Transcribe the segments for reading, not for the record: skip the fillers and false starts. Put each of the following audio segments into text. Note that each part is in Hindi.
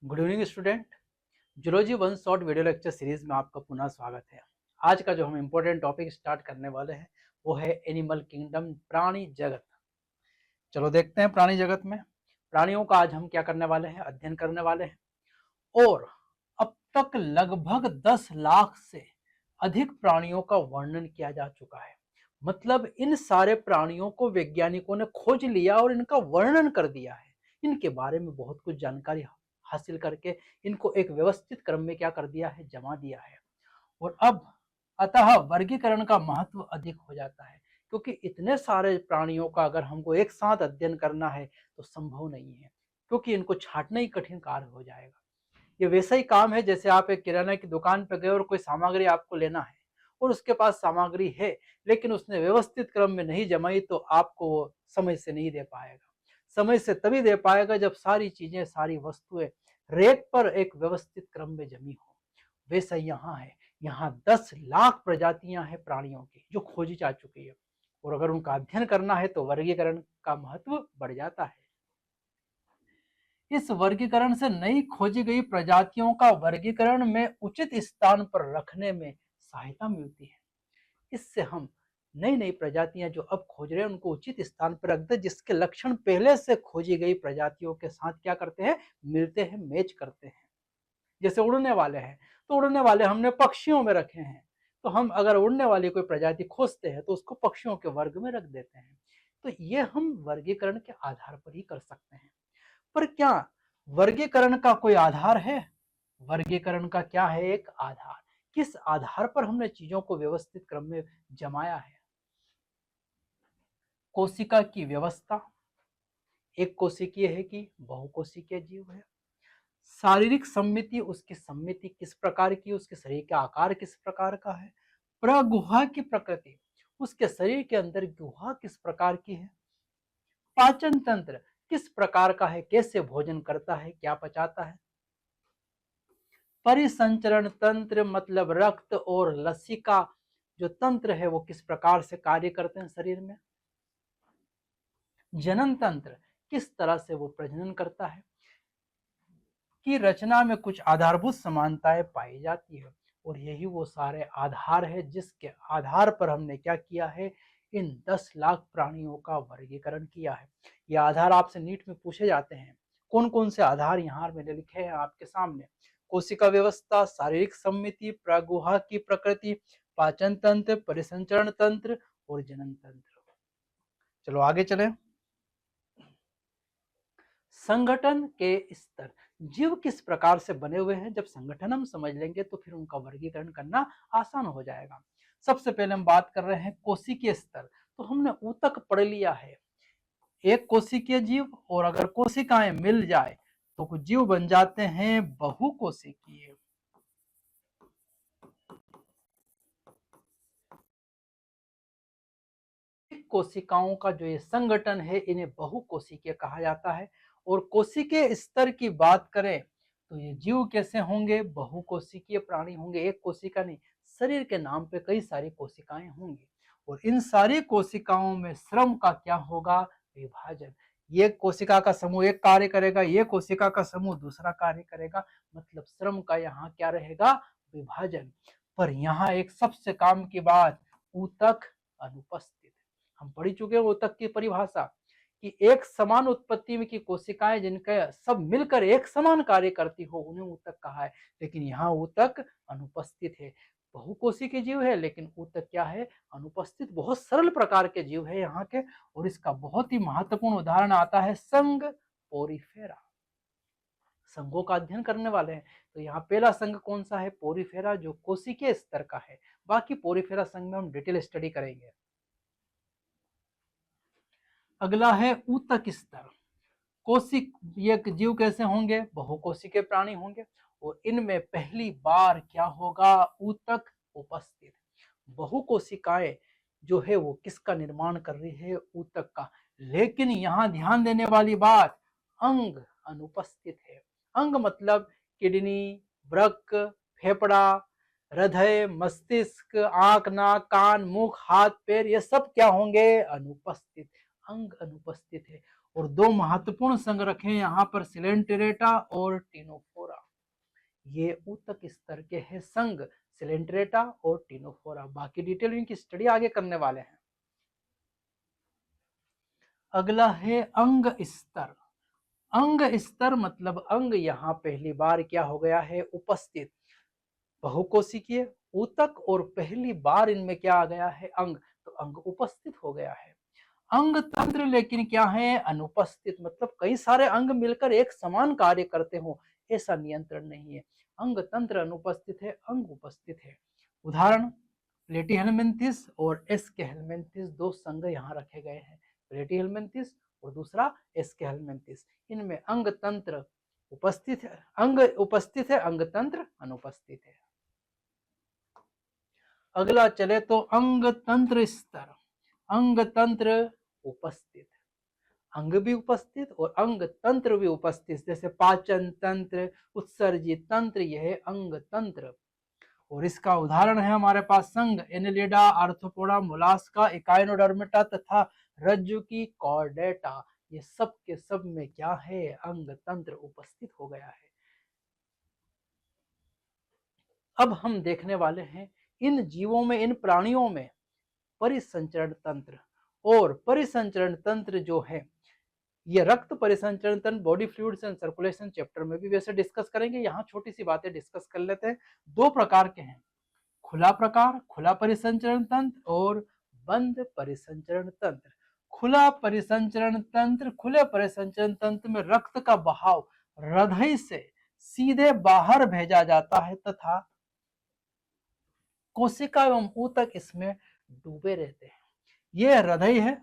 Good evening student. Zoology one short video lecture series में आपका पुनः स्वागत है। आज का जो हम इम्पोर्टेंट टॉपिक स्टार्ट करने वाले हैं वो है एनिमल किंगडम, प्राणी जगत। चलो देखते हैं प्राणी जगत में प्राणियों का आज हम क्या करने वाले हैं, अध्ययन करने वाले हैं। और अब तक लगभग 10 लाख से अधिक प्राणियों का वर्णन किया जा चुका है। मतलब इन सारे प्राणियों को वैज्ञानिकों ने खोज लिया और इनका वर्णन कर दिया है। इनके बारे में बहुत कुछ जानकारी हासिल करके इनको एक व्यवस्थित क्रम में क्या कर दिया है, जमा दिया है। और अब अतः वर्गीकरण का महत्व अधिक हो जाता है, क्योंकि इतने सारे प्राणियों का अगर हमको एक साथ अध्ययन करना है तो संभव नहीं है, क्योंकि इनको छांटना ही कठिन कार्य हो जाएगा। ये वैसा ही काम है जैसे आप एक किराना की दुकान पर गए और कोई सामग्री आपको लेना है और उसके पास सामग्री है लेकिन उसने व्यवस्थित क्रम में नहीं जमाई तो आपको वो समय से नहीं दे पाएगा। समय से तभी दे पाएगा जब सारी चीजें, सारी वस्तुएं रेक पर एक व्यवस्थित क्रम में जमी हो। वैसा यहाँ है। यहाँ 10 लाख प्रजातियां हैं प्राणियों की जो खोजी जा चुकी है, और अगर उनका अध्ययन करना है तो वर्गीकरण का महत्व बढ़ जाता है। इस वर्गीकरण से नई खोजी गई प्रजातियों का वर्गीकरण में उचित स्थान पर रखने में सहायता मिलती है। इससे हम नई नई प्रजातियां जो अब खोज रहे हैं उनको उचित स्थान पर रख दे, जिसके लक्षण पहले से खोजी गई प्रजातियों के साथ क्या करते हैं, मिलते हैं, मैच करते हैं। जैसे उड़ने वाले हैं तो उड़ने वाले हमने पक्षियों में रखे हैं, तो हम अगर उड़ने वाली कोई प्रजाति खोजते हैं तो उसको पक्षियों के वर्ग में रख देते हैं। तो ये हम वर्गीकरण के आधार पर ही कर सकते हैं। पर क्या वर्गीकरण का कोई आधार है? वर्गीकरण का क्या है एक आधार? किस आधार पर हमने चीजों को व्यवस्थित क्रम में जमाया है? कोशिका की व्यवस्था, एक कोशिकीय है कि बहुकोशिकीय जीव है। शारीरिक सम्मिति, उसकी सम्मिति किस प्रकार की, उसके शरीर का आकार किस प्रकार का है। प्रगुहा की प्रकृति, उसके शरीर के अंदर गुहा किस प्रकार की है। पाचन तंत्र किस प्रकार का है, कैसे भोजन करता है, क्या पचाता है। परिसंचरण तंत्र मतलब रक्त और लसिका जो तंत्र है वो किस प्रकार से कार्य करते हैं शरीर में। जनन तंत्र किस तरह से वो प्रजनन करता है। की रचना में कुछ आधारभूत समानताएं पाई जाती है, और यही वो सारे आधार है जिसके आधार पर हमने क्या किया है, इन 10 लाख प्राणियों का वर्गीकरण किया है। ये आधार आपसे नीट में पूछे जाते हैं। कौन कौन से आधार यहाँ मैंने लिखे हैं आपके सामने। कोशिका व्यवस्था, शारीरिक सम्मिति, प्रगुहा की प्रकृति, पाचन तंत्र, परिसंचरण तंत्र और जनन तंत्र। चलो आगे चले। संगठन के स्तर, जीव किस प्रकार से बने हुए हैं, जब संगठन हम समझ लेंगे तो फिर उनका वर्गीकरण करना आसान हो जाएगा। सबसे पहले हम बात कर रहे हैं कोशिकीय स्तर। तो हमने ऊतक पढ़ लिया है, एक कोशिकीय जीव, और अगर कोशिकाएं मिल जाए तो कुछ जीव बन जाते हैं बहुकोशिकीय। कोशिकाओं का जो ये संगठन है इन्हें बहुकोशिकीय कहा जाता है। और कोशिकीय स्तर की बात करें तो ये जीव कैसे होंगे, बहुकोशिकीय प्राणी होंगे, एक कोशिका नहीं, शरीर के नाम पे कई सारी कोशिकाएं होंगी। और इन सारी कोशिकाओं में श्रम का क्या होगा, विभाजन। ये कोशिका का समूह एक कार्य करेगा, ये कोशिका का समूह दूसरा कार्य करेगा, मतलब श्रम का यहाँ क्या रहेगा, विभाजन। पर यहाँ एक सबसे काम की बात, ऊतक अनुपस्थित। हम पढ़ चुके हैं ऊतक की परिभाषा कि एक समान उत्पत्ति में की कोशिकाएं जिनके सब मिलकर एक समान कार्य करती हो उन्हें ऊतक कहा है। लेकिन यहाँ ऊतक अनुपस्थित है। बहुकोशिकीय जीव है लेकिन ऊतक क्या है, अनुपस्थित। बहुत सरल प्रकार के जीव है यहाँ के। और इसका बहुत ही महत्वपूर्ण उदाहरण आता है संघ पोरीफेरा। संघों का अध्ययन करने वाले हैं तो यहाँ पहला संघ कौन सा है, पोरीफेरा, जो कोशिकीय स्तर का है। बाकी पोरीफेरा संघ में हम डिटेल स्टडी करेंगे। अगला है ऊतक स्तर। कोशिक, ये जीव कैसे होंगे, बहुकोशिकीय प्राणी होंगे, और इनमें पहली बार क्या होगा, ऊतक उपस्थित। बहुकोशिकाएं जो है वो किसका निर्माण कर रही है, ऊतक का। लेकिन यहाँ ध्यान देने वाली बात, अंग अनुपस्थित है। अंग मतलब किडनी, वृक्क, फेफड़ा, हृदय, मस्तिष्क, आंख, नाक, कान, मुख, हाथ, पैर, ये सब क्या होंगे, अनुपस्थित। अंग अनुपस्थित है। और दो महत्वपूर्ण संघ रखे यहाँ पर सिलेंट्रेटा और टिनोफोरा। ये ऊतक स्तर के हैं संघ सिलेंट्रेटा और टिनोफोरा। बाकी डिटेल इनकी स्टडी आगे करने वाले हैं। अगला है अंग स्तर। अंग स्तर मतलब अंग यहाँ पहली बार क्या हो गया है उपस्थित। बहुकोशिकीय ऊतक और पहली बार इनमें क्या आ गया है अंग, तो अंग उपस्थित हो गया है। अंग तंत्र लेकिन क्या है अनुपस्थित, मतलब कई सारे अंग मिलकर एक समान कार्य करते हो ऐसा नियंत्रण नहीं है। अंग तंत्र अनुपस्थित है, अंग उपस्थित है। उदाहरण प्लेटीहेलमिन्थिस और एस्केहेलमिन्थिस दो संघ यहाँ रखे गए हैं, प्लेटीहेलमिन्थिस और दूसरा एस्केहेलमिन्थिस। इनमें अंग तंत्र उपस्थित है, अंग उपस्थित है, अंग तंत्र अनुपस्थित है। अगला चले तो अंग तंत्र स्तर। अंग तंत्र उपस्थित, अंग भी उपस्थित और अंग तंत्र भी उपस्थित, जैसे पाचन तंत्र, उत्सर्जी तंत्र, यह अंग तंत्र। और इसका उदाहरण है हमारे पास संघ एनेलिडा, आर्थ्रोपोडा, मोलास्का, इकाइनोडर्मेटा तथा रज्जु की कॉर्डेटा। ये सब के सब में क्या है अंग तंत्र उपस्थित हो गया है। अब हम देखने वाले हैं इन जीवों में, इन प्राणियों में परिसंचरण तंत्र। और परिसंचरण तंत्र जो है ये रक्त परिसंचरण तंत्र body fluids and circulation chapter में भी वैसे डिस्कस करेंगे, यहाँ छोटी सी बातें डिस्कस कर लेते हैं। दो प्रकार के हैं, खुला प्रकार, खुला परिसंचरण तंत्र और बंद परिसंचरण तंत्र। खुला परिसंचरण तंत्र, खुले परिसंचरण तंत्र में रक्त का बहाव हृदय से सीधे बाहर भेजा जाता है तथा कोशिका एवं ऊतक इसमें डूबे रहते हैं। यह हृदय है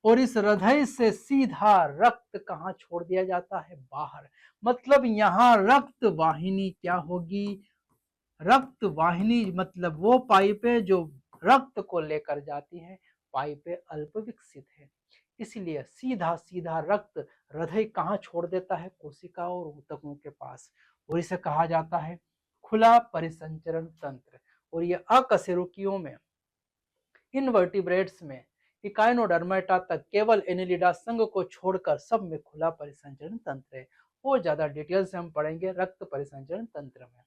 और इस हृदय से सीधा रक्त कहां छोड़ दिया जाता है बाहर, मतलब यहां रक्त वाहिनी क्या होगी, रक्त वाहिनी मतलब वो पाइपें जो रक्त को लेकर जाती है, पाइपें अल्प विकसित है, इसलिए सीधा सीधा रक्त हृदय कहां छोड़ देता है कोशिका और ऊतकों के पास, और इसे कहा जाता है खुला परिसंचरण तंत्र। और ये अकशेरुकियों में, इनवर्टिब्रेट्स में, इकाइनोडर्मेटा तक केवल एनेलिडा संघ को छोड़कर सब में खुला परिसंचरण तंत्र है। और ज्यादा डिटेल से हम पढ़ेंगे रक्त परिसंचरण तंत्र में।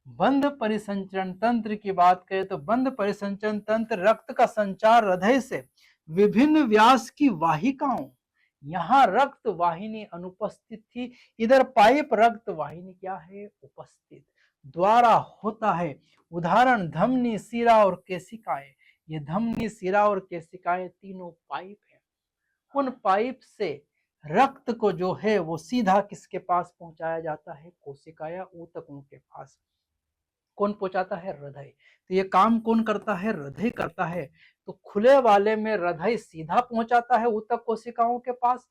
बंद परिसंचरण तंत्र की बात करें तो बंद परिसंचरण तंत्र रक्त का संचार हृदय से विभिन्न व्यास की वाहिकाओं, यहाँ रक्त वाहिनी अनुपस्थित थी, इधर पाइप रक्त वाहिनी क्या है उपस्थित, द्वारा होता है। उदाहरण धमनी, शिरा और केशिकाएं। ये धमनी, शिरा और केशिकाएं तीनों पाइप हैं। उन पाइप से रक्त को जो है वो सीधा किसके पास पहुंचाया जाता है, कोशिका या ऊतकों के पास। कौन पहुंचाता है, हृदय। तो ये काम कौन करता है, हृदय करता है। तो खुले वाले में हृदय सीधा पहुंचाता है ऊतक कोशिकाओं के पास,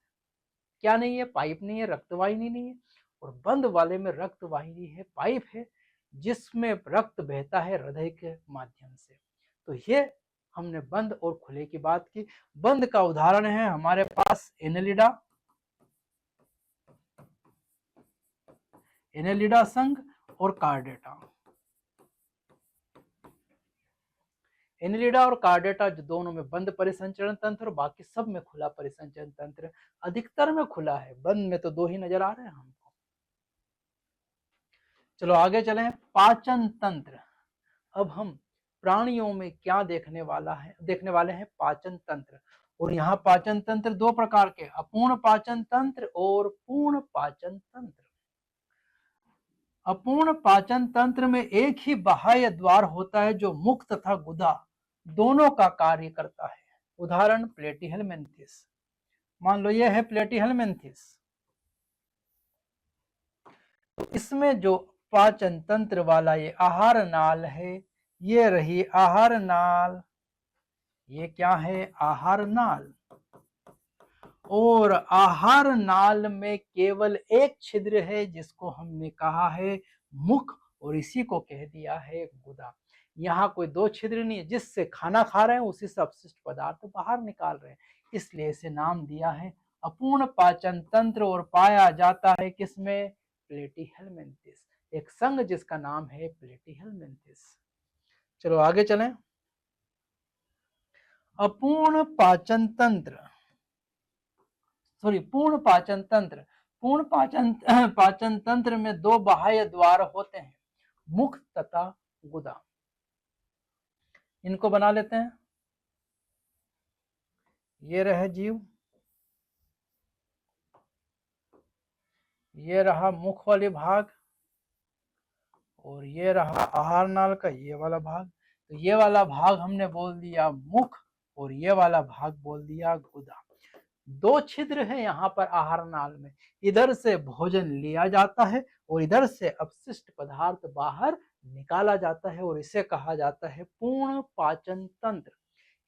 क्या नहीं है, पाइप नहीं है, रक्तवाहिनी नहीं है। और बंद वाले में रक्तवाहिनी है, पाइप है, जिसमें रक्त बहता है हृदय के माध्यम से। तो ये हमने बंद और खुले की बात की। बंद का उदाहरण है हमारे पास एनेलिडा, एनेलिडा संघ और कार्डेटा। एनेलिडा और कार्डेटा जो दोनों में बंद परिसंचरण तंत्र और बाकी सब में खुला परिसंचरण तंत्र, अधिकतर में खुला है, बंद में तो दो ही नजर आ रहे हैं हमको। चलो आगे चलें, पाचन तंत्र। अब हम प्राणियों में क्या देखने वाले हैं पाचन तंत्र। और यहाँ पाचन तंत्र दो प्रकार के, अपूर्ण पाचन तंत्र और पूर्ण पाचन तंत्र। अपूर्ण पाचन तंत्र में एक ही बाह्य द्वार होता है जो मुख तथा गुदा दोनों का कार्य करता है। उदाहरण प्लेटीहेलमिन्थिस, मान लो यह है प्लेटीहेलमिन्थिस। तो इसमें जो पाचन तंत्र वाला ये आहार नाल है, ये रही आहार नाल, ये क्या है आहार नाल। और आहार नाल में केवल एक छिद्र है जिसको हमने कहा है मुख, और इसी को कह दिया है गुदा। यहाँ कोई दो छिद्र नहीं है, जिससे खाना खा रहे हैं उसी से अपशिष्ट पदार्थ बाहर निकाल रहे हैं, इसलिए इसे नाम दिया है अपूर्ण पाचन तंत्र। और पाया जाता है किसमें, प्लेटीहेलमिन्थिस, एक संघ जिसका नाम है प्लेटीहेलमिन्थिस। चलो आगे चलें। अपूर्ण पाचन तंत्र, पूर्ण पाचन तंत्र। पूर्ण पाचन तंत्र में दो बाह्य द्वार होते हैं, मुख तथा गुदा। इनको बना लेते हैं। ये रहे जीव, ये रहा मुख वाली भाग, और ये रहा आहार नाल का ये वाला भाग। तो ये वाला भाग हमने बोल दिया मुख, और ये वाला भाग बोल दिया गुदा। दो छिद्र है यहाँ पर आहार नाल में, इधर से भोजन लिया जाता है और इधर से अपशिष्ट पदार्थ बाहर निकाला जाता है, और इसे कहा जाता है पूर्ण पाचन तंत्र।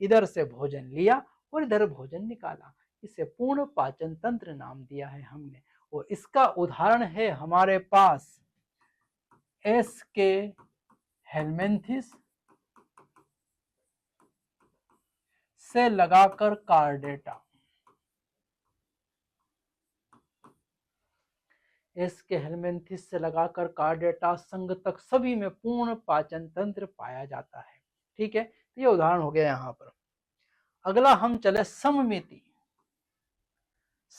इधर से भोजन लिया और इधर भोजन निकाला, इसे पूर्ण पाचन तंत्र नाम दिया है हमने। और इसका उदाहरण है हमारे पास एस के हेलमेंथिस से लगाकर कार्डेटा। एस के हेलमेंथिस से लगाकर कार्डेटा संघ तक सभी में पूर्ण पाचन तंत्र पाया जाता है। ठीक है, तो ये उदाहरण हो गया यहाँ पर। अगला हम चले सममिति।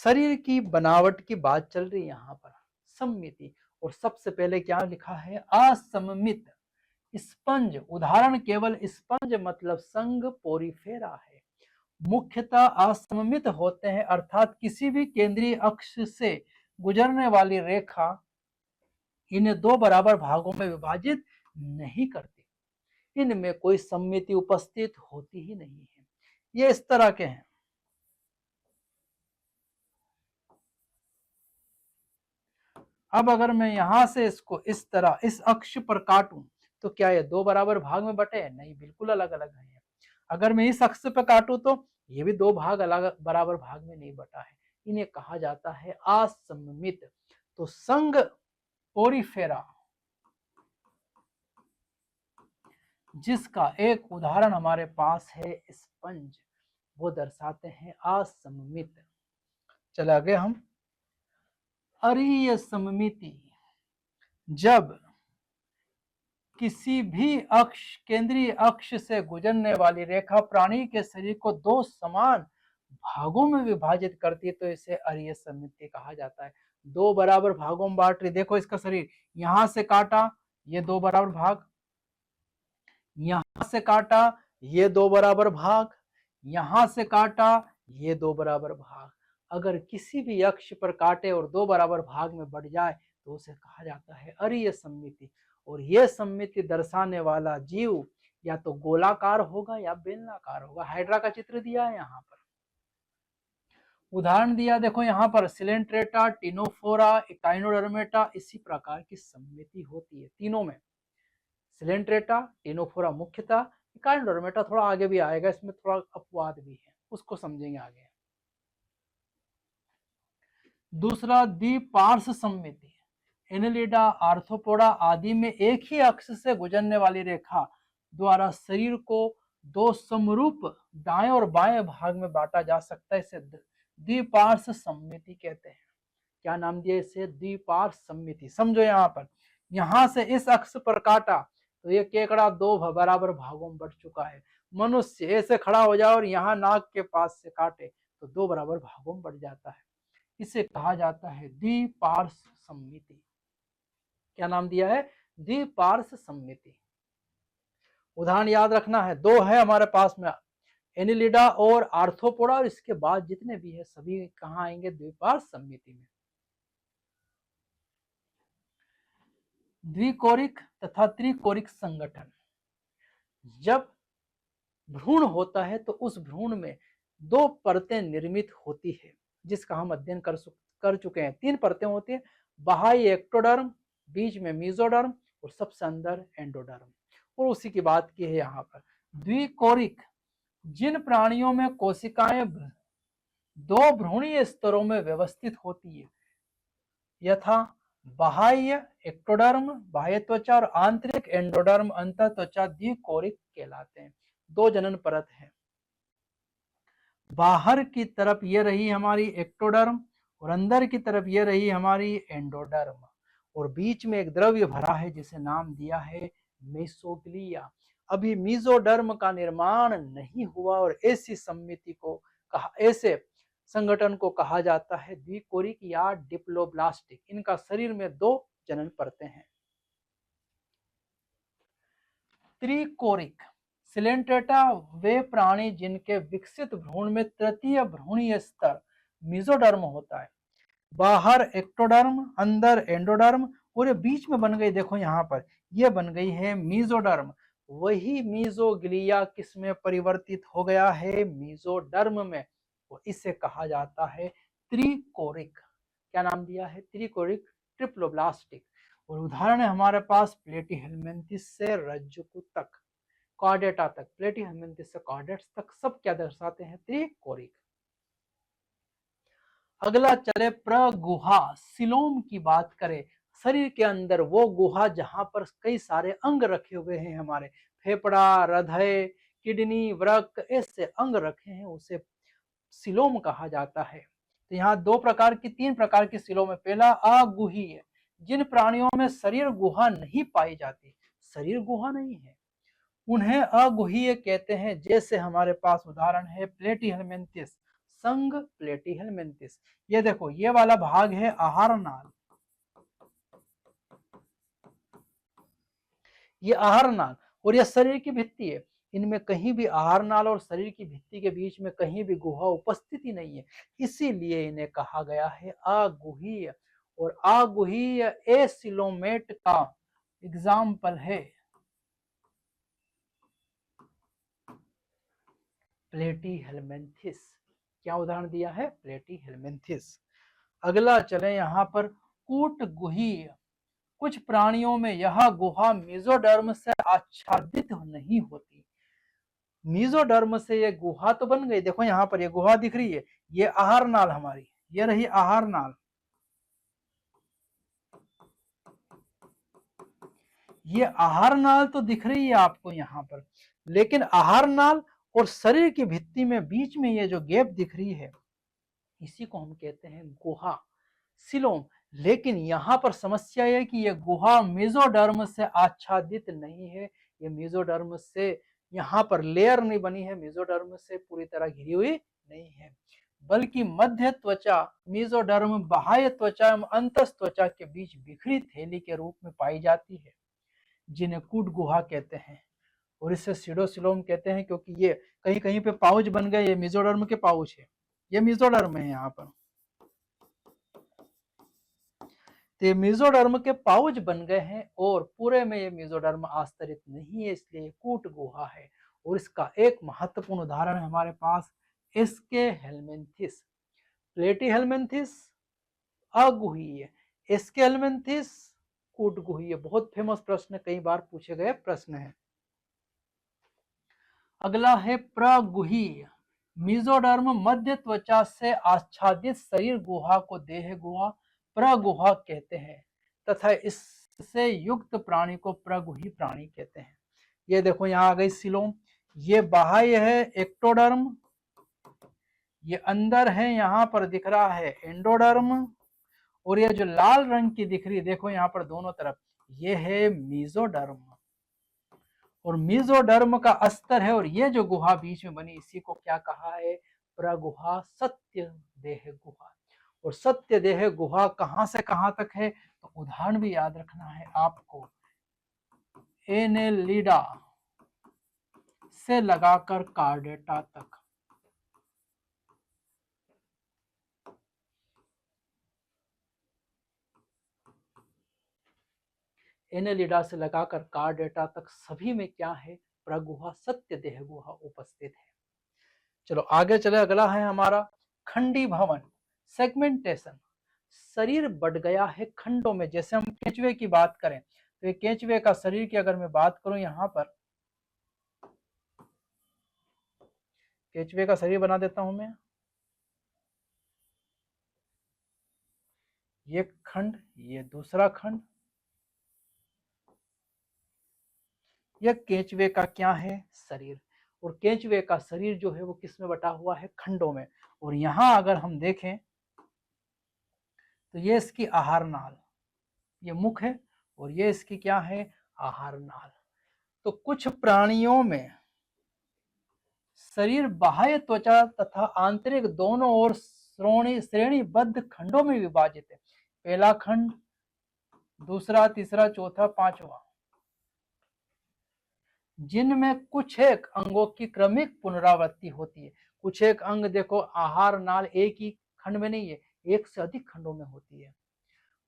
शरीर की बनावट की बात चल रही है यहाँ पर, सममिति। और सबसे पहले क्या लिखा है, असममित स्पंज। उदाहरण केवल स्पंज मतलब संघ पोरीफेरा है। मुख्यतः असममित होते हैं, अर्थात किसी भी केंद्रीय अक्ष से गुजरने वाली रेखा इन्हें दो बराबर भागों में विभाजित नहीं करती। इनमें कोई सममिति उपस्थित होती ही नहीं है। ये इस तरह के हैं। अब अगर मैं यहां से इसको इस तरह इस अक्ष पर काटूं तो क्या ये दो बराबर भाग में बटे? नहीं, बिल्कुल अलग अलग है। अगर मैं इस अक्ष पे काटूं तो ये भी दो भाग अलग बराबर भाग में नहीं बटा है। इन्हें कहा जाता है असममित। तो संघ पोरीफेरा, जिसका एक उदाहरण हमारे पास है स्पंज, वो दर्शाते हैं असममित। चले आगे हम। अरीय सममिति, जब किसी भी अक्ष केंद्रीय अक्ष से गुजरने वाली रेखा प्राणी के शरीर को दो समान भागों में विभाजित करती है, तो इसे अरीय सममिति कहा जाता है। दो बराबर भागों में बांट रही। देखो इसका शरीर यहां से काटा, ये दो बराबर भाग, यहां से काटा, ये दो बराबर भाग, यहां से काटा, ये दो बराबर भाग। अगर किसी भी अक्ष पर काटे और दो बराबर भाग में बढ़ जाए तो उसे कहा जाता है अरीय सममिति। और यह सममिति दर्शाने वाला जीव या तो गोलाकार होगा या बेलनाकार होगा। हाइड्रा का चित्र दिया है यहाँ पर, उदाहरण दिया देखो यहाँ पर, सिलेंट्रेटा, टिनोफोरा, इकाइनोडर्मेटा। इसी प्रकार की सममिति होती है तीनों में। सिलेंट्रेटा, टिनोफोरा मुख्यतः, इकाइनोडर्मेटा थोड़ा आगे भी आएगा, इसमें थोड़ा अपवाद भी है, उसको समझेंगे आगे। दूसरा द्विपार्श्व सममिति। एनेलिडा, आर्थ्रोपोडा आदि में एक ही अक्ष से गुजरने वाली रेखा द्वारा शरीर को दो समरूप दाएं और बाएं भाग में बांटा जा सकता है। इसे द्विपार्श्व सममिति कहते हैं। क्या नाम दिया इसे? द्विपार्श्व सममिति। समझो यहाँ पर, यहां से इस अक्ष पर काटा तो ये केकड़ा दो बराबर भागों में बढ़ चुका है। मनुष्य ऐसे खड़ा हो जाए और यहाँ नाक के पास से काटे तो दो बराबर भागों में बढ़ जाता है। इसे कहा जाता है द्विपार्श्व सममिति। क्या नाम दिया है? द्विपार्श्व सममिति। उदाहरण याद रखना है, दो है हमारे पास में, एनिलिडा और आर्थ्रोपोडा, और इसके बाद जितने भी है सभी कहाँ आएंगे? द्विपार्श्व सममिति में। द्विकोरिक तथा त्रिकोरिक संगठन। जब भ्रूण होता है तो उस भ्रूण में दो परतें निर्मित होती है, जिसका हम अध्ययन कर चुके हैं। तीन परतें होती है, बाह्य एक्टोडर्म, बीच में मीजोडर्म और सबसे अंदर एंडोडर्म। और उसी की बात की है यहाँ पर। द्विकोरिक, जिन प्राणियों में कोशिकाएं दो भ्रूणीय स्तरों में व्यवस्थित होती है, यथा बाह्य एक्टोडर्म बाह्य त्वचा और आंतरिक एंडोडर्म अंतर त्वचा, द्विकोरिक कहलाते हैं। दो जनन परत है, बाहर की तरफ ये रही हमारी एक्टोडर्म और अंदर की तरफ ये रही हमारी एंडोडर्म, और बीच में एक द्रव्य भरा है जिसे नाम दिया है मेसोग्लिया। अभी मीजोडर्म का निर्माण नहीं हुआ और ऐसी समिति को कहा, ऐसे संगठन को कहा जाता है द्विकोरिक या डिप्लोब्लास्टिक। इनका शरीर में 2 जनन परतें हैं। त्रिकोरिक सिलेंट्रेटा वे प्राणी जिनके विकसित भ्रूण में तृतीय भ्रूणीय स्तर मीजोडर्म होता है। बाहर एक्टोडर्म, अंदर एंडोडर्म, और ये बीच में बन गई, देखो यहाँ पर ये बन गई है मीजोडर्म। वही मीजोग्लिया किस में परिवर्तित हो गया है? मीजोडर्म में। तो इसे कहा जाता है त्रिकोरिक। क्या नाम दिया है? त्रिकोरिक ट्रिप्लोब्लास्टिक। और उदाहरण है हमारे पास प्लेटीहेल्मिन्थिस से रज्जुकू तक, कॉर्डेटा तक, प्लेटीहेल्मिन्थिस से कॉर्डेट्स तक, सब क्या दर्शाते हैं? त्रिकोरिक। अगला चले प्रगुहा, सिलोम की बात करें। शरीर के अंदर वो गुहा जहां पर कई सारे अंग रखे हुए हैं, हमारे फेफड़ा, हृदय, किडनी, वृक्क, ऐसे अंग रखे हैं, उसे सिलोम कहा जाता है। तो यहाँ 3 प्रकार की सिलोम है। पहला अगुहीय, जिन प्राणियों में शरीर गुहा नहीं पाई जाती, शरीर गुहा नहीं है, उन्हें अगुहीय कहते हैं। जैसे हमारे पास उदाहरण है प्लेटीहेल्मिन्थिस, संघ प्लेटीहेल्मिन्थिस। ये देखो, ये वाला भाग है आहार नाल, ये आहार नाल, और यह शरीर की भित्ति है। इनमें कहीं भी आहार नाल और शरीर की भित्ति के बीच में कहीं भी गुहा उपस्थित ही नहीं है, इसीलिए इन्हें कहा गया है अगुहीय। और अगुहीय एसिलोमेट का एग्जाम्पल है प्लेटीहेल्मिन्थिस। क्या उदाहरण दिया है? प्लेटीहेल्मिन्थिस। अगला चले यहाँ पर कूटगुहीय। कुछ प्राणियों में यह गुहा मीजोडर्म से आच्छादित नहीं होती। मीजोडर्म से ये गुहा तो बन गई, देखो यहाँ पर ये गुहा दिख रही है, ये आहार नाल हमारी, ये रही आहार नाल, ये आहार नाल तो दिख रही है आपको यहाँ पर, लेकिन आहार नाल और शरीर की भित्ति में बीच में ये जो गैप दिख रही है, इसी को हम कहते हैं गुहा, सिलोम। लेकिन यहाँ पर समस्या है कि यह गुहा मेसोडर्म से आच्छादित नहीं है, ये मेसोडर्म से यहाँ पर लेयर नहीं बनी है, मेसोडर्म से पूरी तरह घिरी हुई नहीं है, बल्कि मध्य त्वचा मेसोडर्म बाह्य त्वचा एवं अंतस त्वचा के बीच बिखरी थैली के रूप में पाई जाती है, जिन्हें कूट गुहा कहते हैं। और इसे सीडोसिलोम कहते हैं, क्योंकि ये कहीं कहीं पे पाउच बन गए, ये मेसोडर्म के पाउच है, ये मेसोडर्म है यहाँ पर, तो मेसोडर्म के पाउच बन गए हैं और पूरे में ये मेसोडर्म आस्तरित नहीं है, इसलिए कूट गुहा है। और इसका एक महत्वपूर्ण उदाहरण है हमारे पास एस्के हेल्मिन्थिस। प्लेटीहेल्मिन्थिस अगुहीय, एस्के हेल्मिन्थिस कूट गुहीय। बहुत फेमस प्रश्न, कई बार पूछे गए प्रश्न है। अगला है प्रगुहीय। मेसोडर्म मध्य त्वचा से आच्छादित शरीर गुहा को देह गुहा, प्रगुहा कहते हैं, तथा इससे युक्त प्राणी को प्रगुही प्राणी कहते हैं। ये देखो यहाँ आ गई सिलोम, ये बाह्य है एक्टोडर्म, ये अंदर है, यहाँ पर दिख रहा है एंडोडर्म, और ये जो लाल रंग की दिख रही है, देखो यहाँ पर दोनों तरफ, ये है मेसोडर्म। और मेसोडर्म का अस्तर है, और ये जो गुहा बीच में बनी, इसी को क्या कहा है? प्रगुहा, सत्य देह गुहा। और सत्य देह गुहा कहां से कहां तक है? तो उदाहरण भी याद रखना है आपको, एनेलिडा से लगाकर कार्डेटा तक, एनेलिडा से लगाकर कार्डेटा तक, सभी में क्या है? प्रगुहा, सत्य देह गुहा उपस्थित है। चलो आगे चले, अगला है हमारा खंडी भवन, सेगमेंटेशन। शरीर बढ़ गया है खंडों में। जैसे हम केंचुए की बात करें, तो ये केंचुए का शरीर की अगर मैं बात करूं, यहाँ पर केंचुए का शरीर बना देता हूं मैं, ये खंड, ये दूसरा खंड, यह केंचुए का क्या है? शरीर। और केंचुए का शरीर जो है वो किस में बटा हुआ है? खंडों में। और यहां अगर हम देखें तो ये इसकी आहार नाल, ये मुख है, और ये इसकी क्या है? आहार नाल। तो कुछ प्राणियों में शरीर बाह्य त्वचा तथा आंतरिक दोनों ओर श्रेणीबद्ध खंडों में विभाजित है। पहला खंड, दूसरा, तीसरा, चौथा, पांचवा, जिनमें कुछ एक अंगों की क्रमिक पुनरावृत्ति होती है। कुछ एक अंग देखो, आहार नाल एक ही खंड में नहीं है, एक से अधिक खंडों में होती है।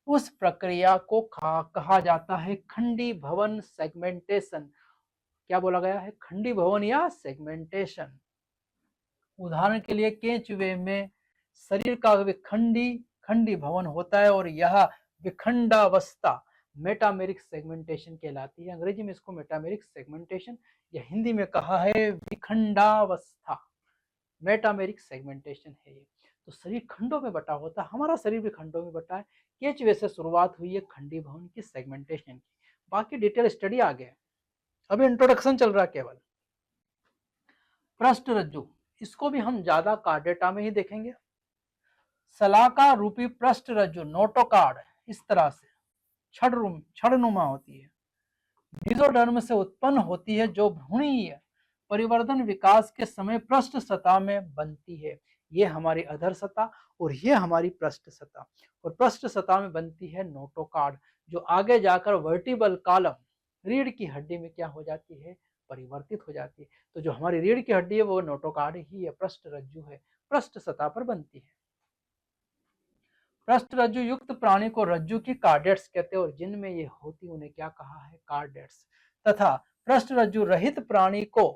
उस प्रक्रिया को कहा जाता है खंडी भवन सेगमेंटेशन। क्या बोला गया है? खंडी भवन या सेगमेंटेशन। उदाहरण के लिए केंचुए में शरीर का खंडी भवन होता है और यह विखंडावस्था मेटामेरिक सेगमेंटेशन कहलाती है। अंग्रेजी में इसको मेटामेरिक सेगमेंटेशन या हिंदी में कहा है विखंडावस्था। मेटामेरिक सेगमेंटेशन है ये। तो शरीर खंडों में बटा होता है, हमारा शरीर भी खंडों में बटा है। केंचुए से शुरुआत हुई है खंडी भवन की सेगमेंटेशन की। बाकी डिटेल स्टडी आगे, अभी इंट्रोडक्शन चल रहा है केवल। पृष्ठ रज्जु, इसको भी हम ज्यादा कार्डेटा में ही देखेंगे। सलाका रूपी पृष्ठ रज्जु नोटोकार्ड इस तरह से छड़नुमा होती है। मेसोडर्म से उत्पन्न होती है जो भ्रूणीय परिवर्तन विकास के समय पृष्ठ सतह में बनती है। ये हमारी अधर सतह और ये हमारी पृष्ठ सतह, और पृष्ठ सतह में बनती है नोटोकार्ड, जो आगे जाकर वर्टिबल कॉलम रीढ़ की हड्डी में क्या हो जाती है? परिवर्तित हो जाती है। तो जो हमारी रीढ़ की हड्डी है वो नोटोकार्ड ही है, पृष्ठ रज्जु है, पृष्ठ सतह पर बनती है। पृष्ठ रज्जु युक्त प्राणी को रज्जु की कार्डेट्स कहते हैं, और जिनमें ये होती उन्हें क्या कहा है? कार्डेट्स। तथा पृष्ठ रज्जु रहित प्राणी को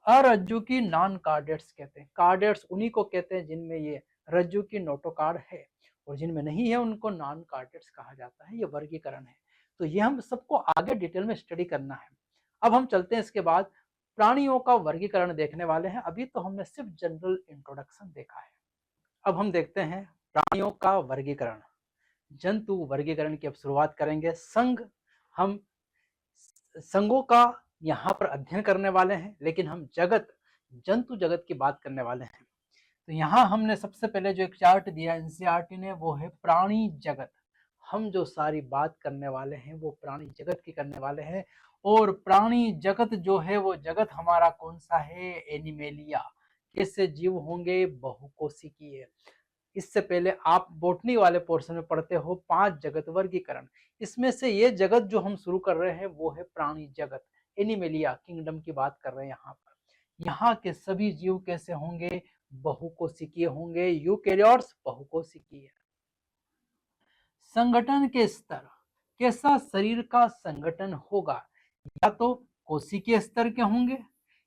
अरज्जु की नॉन कार्डेट्स कहते हैं। कार्डेट्स उन्हीं को कहते हैं जिनमें ये रज्जु की नोटोकार्ड है, और जिनमें नहीं है उनको नॉन कार्डेट्स कहा जाता है। ये वर्गीकरण है। तो ये हम सबको आगे डिटेल में स्टडी करना है। अब हम चलते हैं इसके बाद प्राणियों का वर्गीकरण देखने वाले हैं। अभी तो हमने सिर्फ जनरल इंट्रोडक्शन देखा है। अब हम देखते हैं प्राणियों का वर्गीकरण। जंतु वर्गीकरण की अब शुरुआत करेंगे। संघ, हम संघों का यहाँ पर अध्ययन करने वाले हैं, लेकिन हम जंतु जगत की बात करने वाले हैं। तो यहाँ हमने सबसे पहले जो एक चार्ट दिया एनसीईआरटी ने, वो है प्राणी जगत। हम जो सारी बात करने वाले हैं वो प्राणी जगत की करने वाले हैं। और प्राणी जगत जो है वो जगत हमारा कौन सा है? एनिमेलिया। कैसे जीव होंगे? बहुकोशिकीय। इससे पहले आप बोटनी वाले पोर्शन में पढ़ते हो 5 जगत वर्गीकरण। इसमें से ये जगत जो हम शुरू कर रहे हैं वो है प्राणी जगत, एनिमेलिया किंगडम की बात कर रहे हैं। यहाँ पर यहाँ के सभी जीव कैसे होंगे? बहुकोशिकीय होंगे। यूकेरियोट्स बहुकोशिकीय। संगठन के स्तर, कैसा शरीर का संगठन होगा? या तो कोशिकीय स्तर के होंगे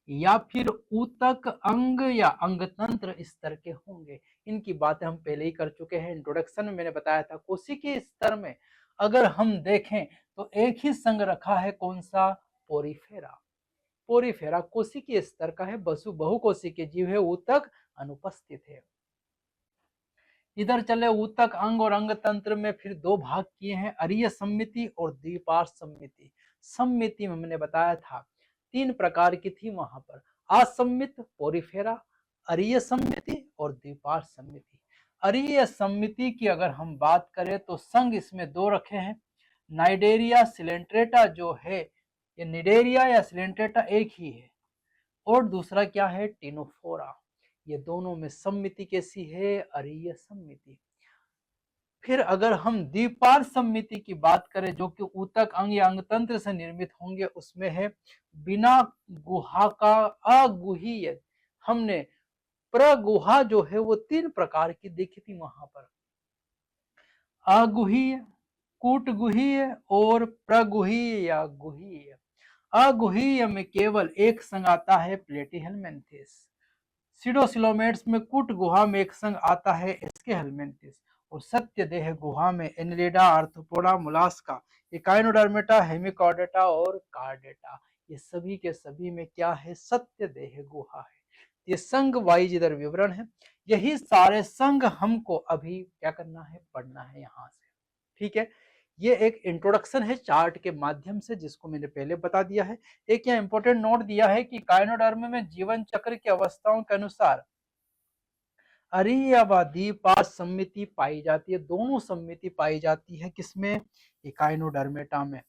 या फिर ऊतक अंग या अंगतंत्र स्तर के होंगे। इनकी बातें हम पहले ही कर चुके हैं। इंट्रोडक्शन में मैंने बताया था कोशिकीय स्तर में अगर हम देखें तो एक ही संघ रखा है, कौन सा? पोरीफेरा। पोरीफेरा कोशिकीय स्तर का है, बहुकोशिकीय जीव है, ऊतक अनुपस्थित है। इधर चले ऊतक अंग और अंग तंत्र में फिर दो भाग किए हैं, अरीय सम्मिति और द्विपार्श्व सम्मिति। सम्मिति में मैंने बताया था 3 प्रकार की थी वहां पर, असम्मित पोरीफेरा, अरीय सम्मिति और द्विपार्श्व सम्मिति। अरीय सम्मिति की अगर हम बात करें तो संघ इसमें 2 रखे हैं। नाइडेरिया सिलेंट्रेटा जो है, ये निडेरिया या सिलेंट्रेटा एक ही है, और दूसरा क्या है? टिनोफोरा। ये दोनों में सम्मिति कैसी है? अरीय सम्मिति। फिर अगर हम द्विपार्श्व सम्मिति की बात करें जो कि ऊतक अंग या अंगतंत्र से निर्मित होंगे, उसमें है बिना गुहा का अगुहीय। हमने प्रगुहा जो है वो 3 प्रकार की देखी थी वहां पर, अगुहीय, कूटगुहीय और प्रगुहीय या गुहीय। अगुहीय में केवल एक संघ आता है, प्लेटीहेल्मिन्थेस। सीडोसिलोमेट्स में कूट गुहा में एक संघ आता है, एस्केहेल्मिन्थेस। और सत्य देह गुहा में Annelida, arthropoda, Mollusca, Echinodermata, Hemichordata और कार्डेटा। ये सभी के सभी में क्या है? सत्य देह गुहा है। ये संघ वाइज इधर विवरण है। यही सारे संघ हमको अभी क्या करना है? पढ़ना है यहाँ से। ठीक है, ये एक इंट्रोडक्शन है चार्ट के माध्यम से, जिसको मैंने पहले बता दिया है। एक यहाँ इंपॉर्टेंट नोट दिया है कि काइनोडर्म में जीवन चक्र की अवस्थाओं के अनुसार अरीय व द्विपार्श्व सम्मिति पाई जाती है। दोनों सम्मिति पाई जाती है किसमें? इकाइनोडर्मेटा में।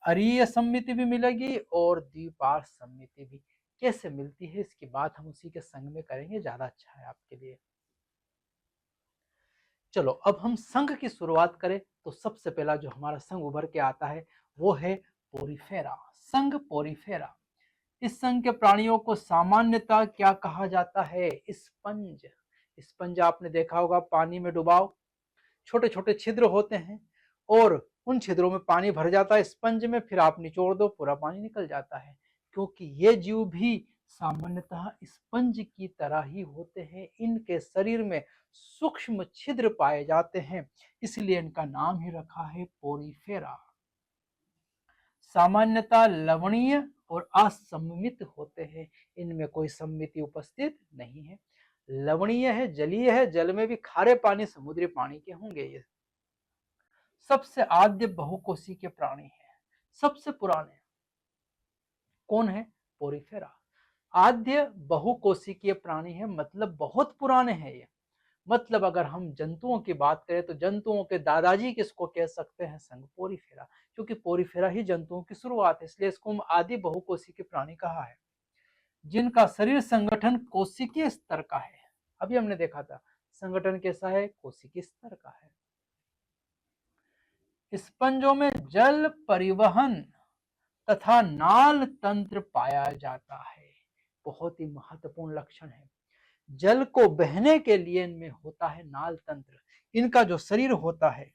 अरीय सममिति भी मिलेगी और द्विपार्श्व सममिति भी। कैसे मिलती है इसकी बात हम उसी के संग में करेंगे, ज्यादा अच्छा है आपके लिए। चलो अब हम संघ की शुरुआत करें तो सबसे पहला जो हमारा संघ उभर के आता है वो है पोरीफेरा। संघ पोरीफेरा। इस संघ के प्राणियों को सामान्यतः क्या कहा जाता है? स्पंज। स्पंज आपने देखा होगा, पानी में डुबाओ, छोटे छोटे छिद्र होते हैं और उन छिद्रों में पानी भर जाता है स्पंज में, फिर आप निचोड़ दो पूरा पानी निकल जाता है। क्योंकि ये जीव भी सामान्यतः स्पंज की तरह ही होते हैं, इनके शरीर में सूक्ष्म छिद्र पाए जाते हैं, इसलिए इनका नाम ही रखा है पोरीफेरा। सामान्यतः लवणीय और असममित होते हैं, इनमें कोई सममिति उपस्थित नहीं है। लवणीय है, जलीय है, जल में भी खारे पानी समुद्री पानी के होंगे। ये सबसे आद्य बहुकोशी के प्राणी है, सबसे पुराने कौन है? पोरीफेरा। आद्य बहुकोशिकीय प्राणी है, मतलब बहुत पुराने हैं ये। मतलब अगर हम जंतुओं की बात करें तो जंतुओं के दादाजी किसको कह सकते हैं? संघ पोरीफेरा। क्योंकि पोरीफेरा ही जंतुओं की शुरुआत है, इसलिए इसको हम आदि बहुकोशिकीय प्राणी कहा है। जिनका शरीर संगठन कोशिकीय स्तर का है। अभी हमने देखा था संगठन कैसा है? कोशिकीय स्तर का है। स्पंजों में जल परिवहन तथा नाल तंत्र पाया जाता है। बहुत ही महत्वपूर्ण लक्षण है। जल को बहने के लिए इनमें होता है नाल तंत्र। इनका जो शरीर होता है,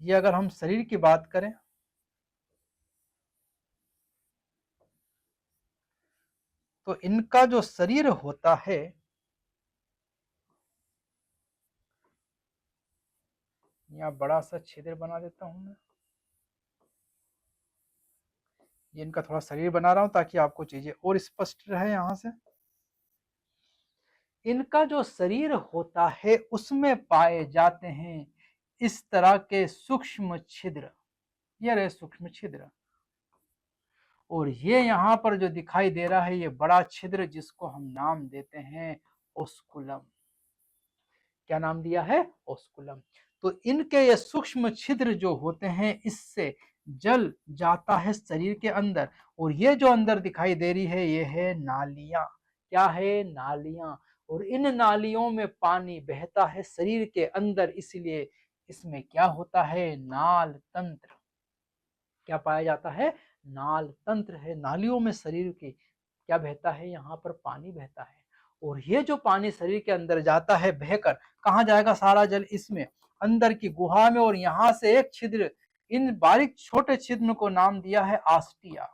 ये अगर हम शरीर की बात करें तो इनका जो शरीर होता है, यहाँ बड़ा सा छिद्र बना देता हूं मैं, ये इनका थोड़ा शरीर बना रहा हूं ताकि आपको चीजें और स्पष्ट रहे। यहां से इनका जो शरीर होता है उसमें पाए जाते हैं इस तरह के सूक्ष्म छिद्र। ये रहे सूक्ष्म छिद्र, और ये यहाँ पर जो दिखाई दे रहा है ये बड़ा छिद्र, जिसको हम नाम देते हैं ओस्कुलम। क्या नाम दिया है? ओस्कुलम। तो इनके ये सूक्ष्म छिद्र जो होते हैं, इससे जल जाता है शरीर के अंदर, और ये जो अंदर दिखाई दे रही है ये है नालियां। क्या है? नालियां। और इन नालियों में पानी बहता है शरीर के अंदर, इसलिए इसमें क्या होता है? नाल तंत्र। क्या पाया जाता है? नाल तंत्र है। नालियों में शरीर की क्या बहता है? यहाँ पर पानी बहता है, और ये जो पानी शरीर के अंदर जाता है बहकर, कहाँ जाएगा सारा जल? इसमें अंदर की गुहा में, और यहाँ से एक छिद्र, इन बारीक छोटे छिद्र को नाम दिया है आस्टिया,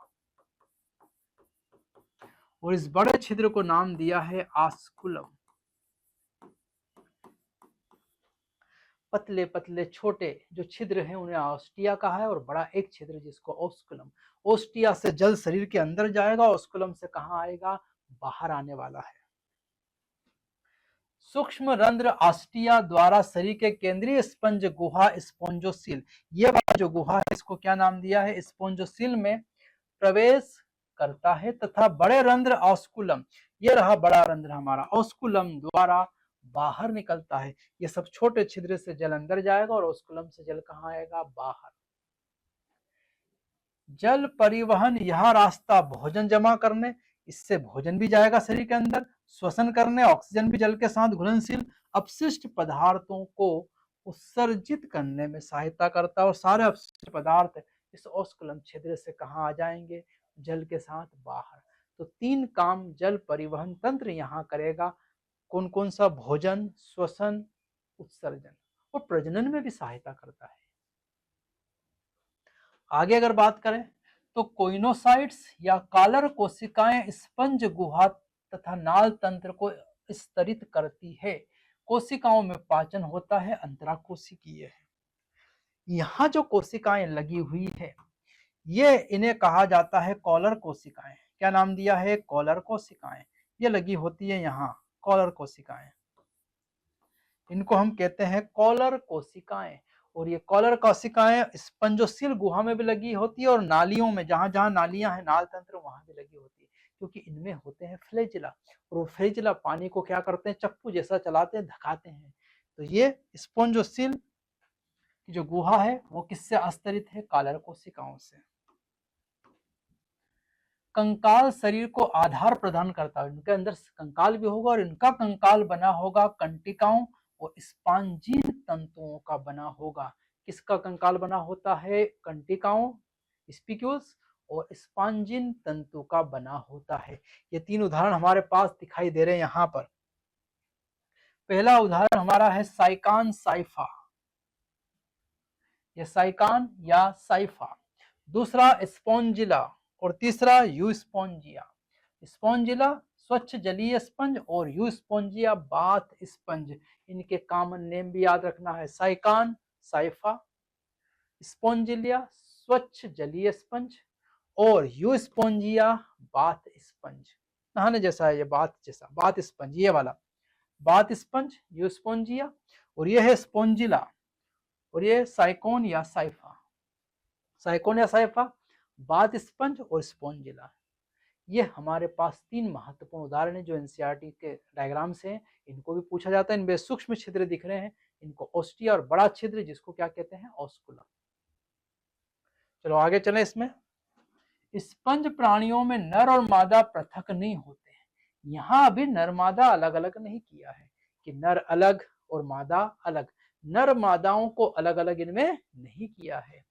और इस बड़े छिद्र को नाम दिया है आस्कुलम। पतले पतले छोटे जो छिद्र हैं उन्हें ऑस्टिया कहा है, और बड़ा एक छिद्र जिसको ओस्कुलम। ओस्टिया से जल शरीर के अंदर जाएगा, ओस्कुलम से कहाँ आएगा? बाहर आने वाला है। सूक्ष्म रंध्र ऑस्टिया द्वारा शरीर के केंद्रीय स्पंज गुहा स्पोंजोसिल, ये वाला जो गुहा है इसको क्या नाम दिया है? स्पोंजोसिल में प्रवेश करता है, तथा बड़े रंध्र ऑस्कुलम, ये रहा बड़ा रंध्र हमारा, ऑस्कुलम द्वारा बाहर निकलता है। ये सब छोटे छिद्र से जल अंदर जाएगा और ऑस्कुलम से जल कहाँ आएगा? बाहर। जल परिवहन, यह रास्ता भोजन जमा करने, इससे भोजन भी जाएगा शरीर के अंदर, श्वसन करने, ऑक्सीजन भी जल के साथ घुलनशील अपशिष्ट पदार्थों को उत्सर्जित करने में सहायता करता है, और सारे अपशिष्ट पदार्थ इस ऑस्कुलम छिद्र से कहाँ आ जाएंगे? जल के साथ बाहर। तो तीन काम जल परिवहन तंत्र यहाँ करेगा। कौन कौन सा? भोजन, श्वसन, उत्सर्जन, और प्रजनन में भी सहायता करता है। आगे अगर बात करें तो कोइनोसाइट्स या कॉलर कोशिकाएं स्पंज गुहा तथा नाल तंत्र को स्तरित करती है। कोशिकाओं में पाचन होता है, अंतरा कोशिकीय है। यहाँ जो कोशिकाएं लगी हुई है ये इन्हें कहा जाता है कॉलर कोशिकाएं। क्या नाम दिया है? कॉलर कोशिकाएं। ये लगी होती है यहाँ कॉलर कोशिकाएं, इनको हम कहते हैं कॉलर कोशिकाएं। और ये कॉलर कोशिकाएं स्पंजोसिल गुहा में भी लगी होती है, और नालियों में, जहां जहां नालियां हैं नाल तंत्र, वहां भी लगी होती है, क्योंकि इनमें होते हैं फ्लैजिला, और वो फ्लैजिला पानी को क्या करते हैं? चप्पू जैसा चलाते हैं, धकाते हैं। तो ये स्पंजोसिल की जो गुहा है वो किससे आस्तरित है? कॉलर कोशिकाओं से। कंकाल शरीर को आधार प्रदान करता है, इनके अंदर कंकाल भी होगा और इनका कंकाल बना होगा कंटिकाओं और स्पॉन्जिन तंतुओं का बना होगा। किसका कंकाल बना होता है? कंटिकाओं, स्पिक्यूल्स और स्पॉन्जिन तंतु का बना होता है। ये तीन उदाहरण हमारे पास दिखाई दे रहे हैं यहाँ पर। पहला उदाहरण हमारा है साइकान साइफा, ये साइकान या साइफा। दूसरा स्पॉन्जिला और तीसरा यूस्पोंजिया। स्पॉन्जिला स्वच्छ जलीय स्पंज और यूस्पोंजिया बाथ स्पंज। इनके कॉमन नेम भी याद रखना है, साइकान साइफा, स्पॉन्जिलिया स्वच्छ जलीय स्पंज और यूस्पोंजिया बाथ स्पंज। नहाने जैसा है ये, बाथ जैसा, बाथ स्पंज, ये वाला बाथ स्पंज यूस्पोंजिया, और ये है स्पॉन्जिला और ये साइकोन या साइफा। साइकोन या साइफा, बाथ स्पंज और स्पॉन्जिला। ये हमारे पास तीन महत्वपूर्ण उदाहरण हैं जो एनसीईआरटी के डायग्राम से हैं। इनको भी पूछा जाता है। इनमें सूक्ष्म छिद्र दिख रहे हैं, इनको ओस्टिया, और बड़ा छिद्र जिसको क्या कहते हैं? ऑस्कुलम। चलो आगे चलें। इसमें स्पंज प्राणियों में नर और मादा पृथक नहीं होते हैं। यहाँ अभी नर मादा अलग अलग नहीं किया है कि नर अलग और मादा अलग, नर मादाओं को अलग अलग इनमें नहीं किया है।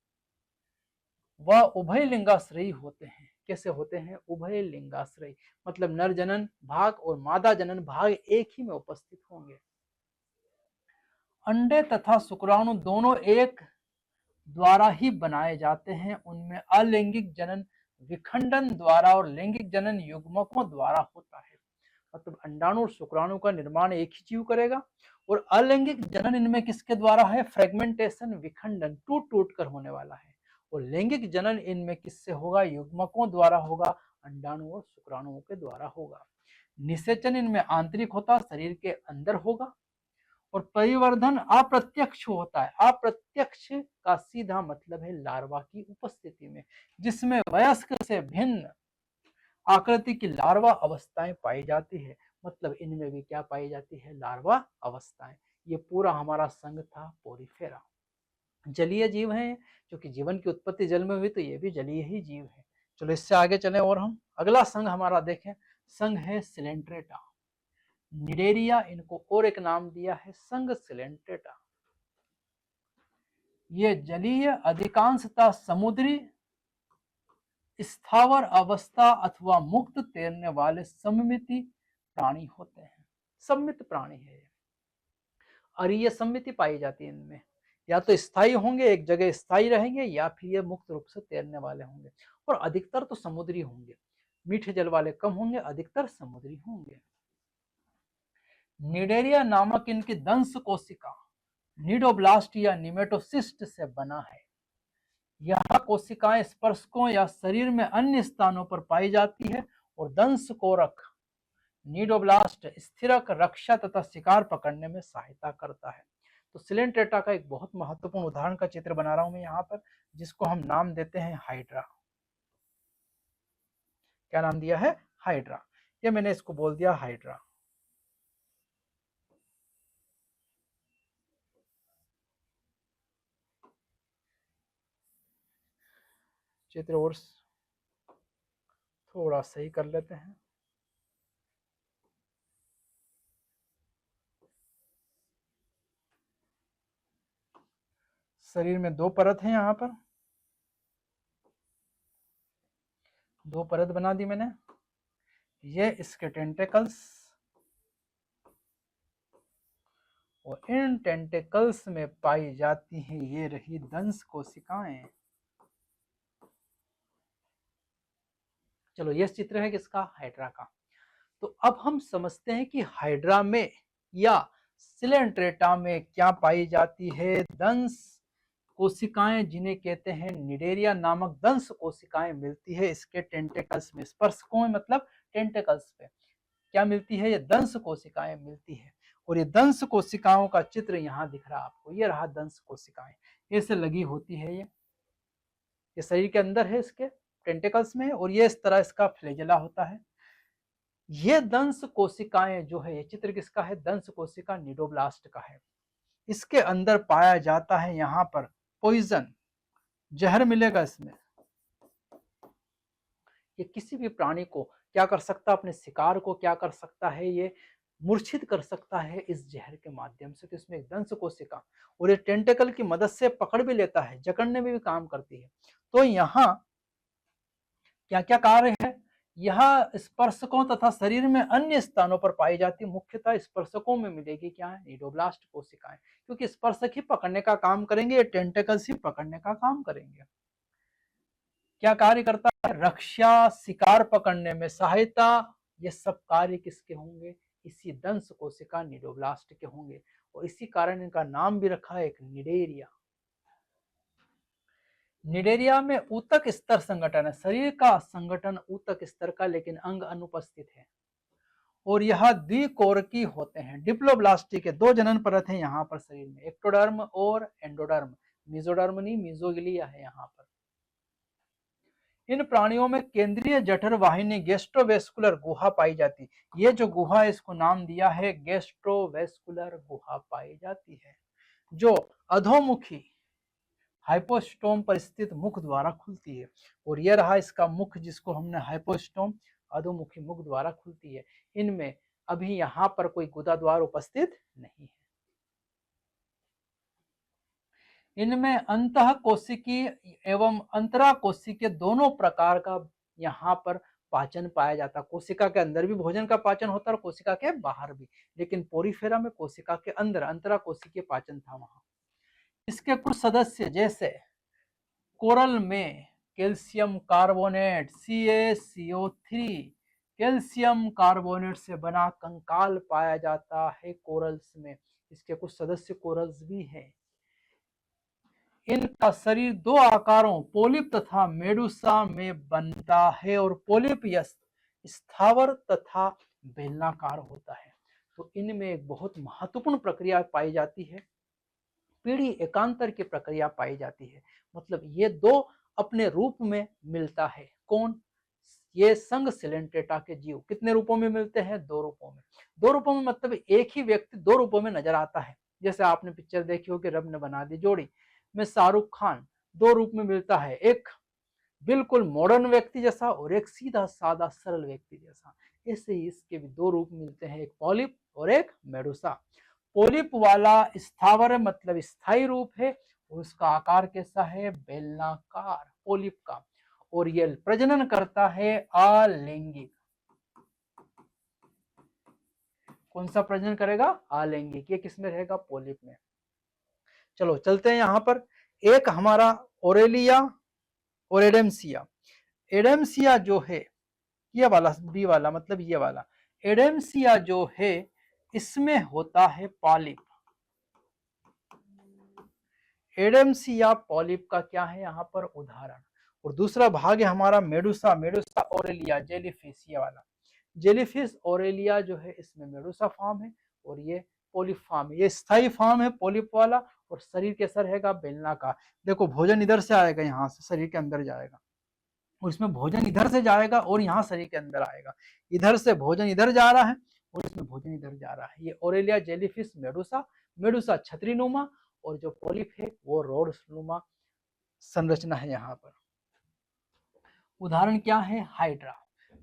वह उभय लिंगाश्रयी होते हैं। कैसे होते हैं? उभय लिंगाश्रयी, मतलब नर जनन भाग और मादा जनन भाग एक ही में उपस्थित होंगे। अंडे तथा शुक्राणु दोनों एक द्वारा ही बनाए जाते हैं। उनमें अलैंगिक जनन विखंडन द्वारा और लैंगिक जनन युग्मकों द्वारा होता है। मतलब अंडाणु और शुक्राणु का निर्माण एक ही जीव करेगा और अलैंगिक जनन इनमें किसके द्वारा है? फ्रेगमेंटेशन, विखंडन, टूट टूट कर होने वाला है। और लैंगिक जनन इनमें किससे होगा? युग्मकों द्वारा होगा, अंडाणु और शुक्राणुओं के द्वारा होगा। निषेचन इनमें आंतरिक होता, शरीर के अंदर होगा। और परिवर्धन अप्रत्यक्ष होता है। अप्रत्यक्ष का सीधा मतलब है लार्वा की उपस्थिति में, जिसमें वयस्क से भिन्न आकृति की लार्वा अवस्थाएं पाई जाती है। मतलब इनमें भी क्या पाई जाती है? लार्वा अवस्थाएं। ये पूरा हमारा संघ था पोरीफेरा। जलीय जीव हैं, क्योंकि जीवन की उत्पत्ति जल में हुई, तो ये भी जलीय ही जीव है। चलो इससे आगे चले और हम अगला संघ हमारा देखें। संघ है सिलेंट्रेटा, निडेरिया, इनको और एक नाम दिया है संघ सिलेंट्रेटा। ये जलीय, अधिकांशतः समुद्री, स्थावर अवस्था अथवा मुक्त तैरने वाले सममिति प्राणी होते हैं। सममित प्राणी है और ये सममिति पाई जाती है इनमें, या तो स्थायी होंगे, एक जगह स्थायी रहेंगे, या फिर ये मुक्त रूप से तैरने वाले होंगे। और अधिकतर तो समुद्री होंगे, मीठे जल वाले कम होंगे, अधिकतर समुद्री होंगे। निडेरिया नामक इनकी दंश कोशिका निडोब्लास्ट या निमेटोसिस्ट से बना है। यह कोशिकाएं स्पर्शकों या शरीर में अन्य स्थानों पर पाई जाती है और दंश कोरक निडोब्लास्ट स्थिरक, रक्षा तथा शिकार पकड़ने में सहायता करता है। तो सिलेंट्रेटा का एक बहुत महत्वपूर्ण उदाहरण का चित्र बना रहा हूं मैं यहाँ पर, जिसको हम नाम देते हैं हाइड्रा। क्या नाम दिया है? हाइड्रा। ये मैंने इसको बोल दिया हाइड्रा। चित्र और थोड़ा सही कर लेते हैं। शरीर में दो परत है, यहाँ पर दो परत बना दी मैंने। ये इसके टेंटेकल्स, और इन टेंटेकल्स में पाई जाती हैं ये रही दंश कोशिकाएं। चलो ये चित्र है किसका? हाइड्रा का। तो अब हम समझते हैं कि हाइड्रा में या सिलेंट्रेटा में क्या पाई जाती है? दंश कोशिकाएं, जिन्हें कहते हैं निडेरिया नामक दंश कोशिकाएं मिलती है इसके टेंटेकल्स में। स्पर्शकों में मतलब टेंटेकल्स पे क्या मिलती है? ये दंश कोशिकाएं मिलती है। और ये दंश कोशिकाओं का चित्र यहाँ दिख रहा है आपको, ये रहा दंश कोशिकाएं, ऐसे लगी होती है। ये शरीर के अंदर है, इसके टेंटेकल्स में है, और ये इस तरह इसका फ्लैजेला होता है। ये दंश कोशिकाएं जो है, ये चित्र किसका है? दंश कोशिका निडोब्लास्ट का है। इसके अंदर पाया जाता है यहाँ पर पॉइजन, जहर मिलेगा इसमें। ये किसी भी प्राणी को क्या कर सकता है, अपने शिकार को क्या कर सकता है, ये मूर्छित कर सकता है इस जहर के माध्यम से। तो इसमें एक दंश कोशिका और ये टेंटेकल की मदद से पकड़ भी लेता है, जकड़ने में भी काम करती है। तो यहाँ क्या क्या कार्य है, यह स्पर्शकों तथा शरीर में अन्य स्थानों पर पाई जाती है। मुख्यतः स्पर्शकों में मिलेगी क्या है, नीडोब्लास्ट कोशिकाएं, क्योंकि स्पर्शक ही पकड़ने का काम करेंगे, ये टेंटेकल्स ही पकड़ने का काम करेंगे। क्या कार्य करता है, रक्षा, शिकार पकड़ने में सहायता, ये सब कार्य किसके होंगे, इसी दंश कोशिका नीडोब्लास्ट के होंगे। और इसी कारण इनका नाम भी रखा है एक निडेरिया। निडेरिया में ऊतक स्तर संगठन है, शरीर का संगठन ऊतक स्तर का, लेकिन अंग अनुपस्थित है। और यह द्विकोरकी होते हैं। डिप्लोब्लास्टी के दो जनन परत है यहाँ पर शरीर में, एक्टोडर्म और एंडोडर्म, मेसोडर्म नहीं, मेसोग्लिया है यहाँ पर। इन प्राणियों में केंद्रीय जठर वाहिनी गैस्ट्रोवेस्कुलर गुहा पाई जाती है। ये जो गुहा है इसको नाम दिया है गैस्ट्रोवेस्कुलर गुहा पाई जाती है, जो अधोमुखी हाइपोस्टोम पर स्थित मुख द्वारा खुलती है। और यह रहा इसका मुख, जिसको हमने हाइपोस्टोम, अधोमुखी मुख द्वारा खुलती है। इनमें अभी यहाँ पर कोई गुदा द्वार उपस्थित नहीं है। इनमें अंतः कोशिकीय एवं अंतरा कोशिकीय दोनों प्रकार का यहाँ पर पाचन पाया जाता है। कोशिका के अंदर भी भोजन का पाचन होता है और कोशिका के बाहर भी, लेकिन पोरीफेरा में कोशिका के अंदर अंतरा कोशिकीय पाचन था वहां। इसके कुछ सदस्य जैसे कोरल में calcium carbonate CaCO3, calcium carbonate से बना कंकाल पाया जाता है कोरल्स में। इसके कुछ सदस्य कोरल्स भी हैं। इनका शरीर दो आकारों पोलिप तथा मेडुसा में बनता है, और पोलिप स्थावर तथा बेलनाकार होता है। तो इनमें एक बहुत महत्वपूर्ण प्रक्रिया पाई जाती है, पीढ़ी एकांतर की प्रक्रिया पाई जाती है। मतलब ये दो अपने रूप में मिलता है। कौन, ये संघ सिलेंट्रेटा के जीव कितने रूपों में मिलते हैं, दो रूपों में। दो रूपों में मतलब एक ही व्यक्ति दो रूपों में नजर आता है। जैसे आपने पिक्चर देखी होगी रब ने बना दी जोड़ी में शाहरुख खान दो रूप में मिलता है, एक बिल्कुल मॉडर्न व्यक्ति जैसा और एक सीधा साधा सरल व्यक्ति जैसा। ऐसे ही इसके भी दो रूप मिलते हैं, एक पॉलिप और एक मेडुसा। पोलिप वाला स्थावर मतलब स्थायी रूप है, उसका आकार कैसा है, बेलनाकार पोलिप का। और ये प्रजनन करता है अलैंगिक। कौन सा प्रजनन करेगा, अलैंगिक। ये किसमें रहेगा, पोलिप में। चलो चलते हैं यहाँ पर। एक हमारा ओरेलिया और एडेम्सिया। एडेम्सिया जो है ये वाला, बी वाला मतलब ये वाला एडेम्सिया जो है, इसमें होता है पॉलिप। एडेम्सिया पॉलिप का क्या है यहाँ पर उदाहरण। और दूसरा भाग है हमारा मेडुसा, मेडुसा ओरेलिया, जेलीफिश ये वाला। जेलीफिश ओरेलिया जो है इसमें मेडुसा फॉर्म है और ये पोलिप फॉर्म है। ये स्थायी फॉर्म है पोलिप वाला, और शरीर कैसा रहेगा, बेलना का। देखो भोजन इधर से आएगा, यहाँ से शरीर के अंदर जाएगा, और इसमें भोजन इधर से जाएगा और यहाँ शरीर के अंदर आएगा। इधर से भोजन इधर जा रहा है और इसमें भोजन इधर जा रहा है। ये ओरेलिया, जेलीफिश, मेडुसा। मेडुसा छतरीनुमा और जो पोलिप है वो रोड्सनुमा संरचना है यहाँ पर। उदाहरण क्या है, हाइड्रा।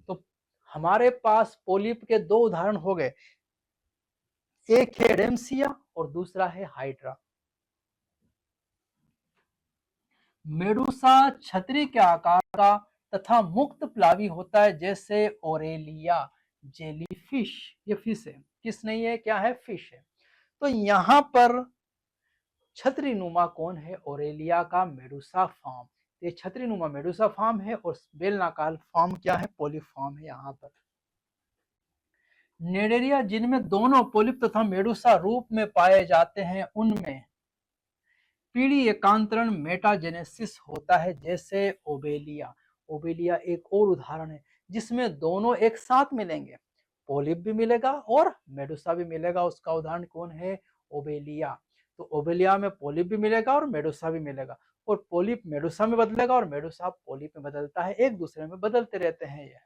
तो हमारे पास पोलिप के दो उदाहरण हो गए, एक है एडेम्सिया और दूसरा है हाइड्रा। मेडुसा छतरी के आकार का तथा मुक्त प्लावी होता है, जैसे ओरेलिया। जेलीफिश ये फिश है, किस नहीं है, क्या है, फिश है। तो यहाँ पर छतरी नुमा कौन है, ओरेलिया का मेडुसा फॉर्म। ये छतरी नुमा मेडुसा फॉर्म है और बेलनाकार फॉर्म क्या है, पोलिप फॉर्म है यहाँ पर। निडेरिया जिनमें दोनों पोलिप तथा मेडुसा रूप में पाए जाते हैं, उनमें पीढ़ी एकांतरण मेटाजेनेसिस होता है, जैसे ओबेलिया। ओबेलिया एक और उदाहरण है जिसमें दोनों एक साथ मिलेंगे, पोलिप भी मिलेगा और मेडुसा भी मिलेगा। उसका उदाहरण कौन है, ओबेलिया। तो ओबेलिया में पोलिप भी मिलेगा और मेडुसा भी मिलेगा, और पोलिप मेडुसा में बदलेगा और मेडुसा पोलिप में बदलता है, एक दूसरे में बदलते रहते हैं। ये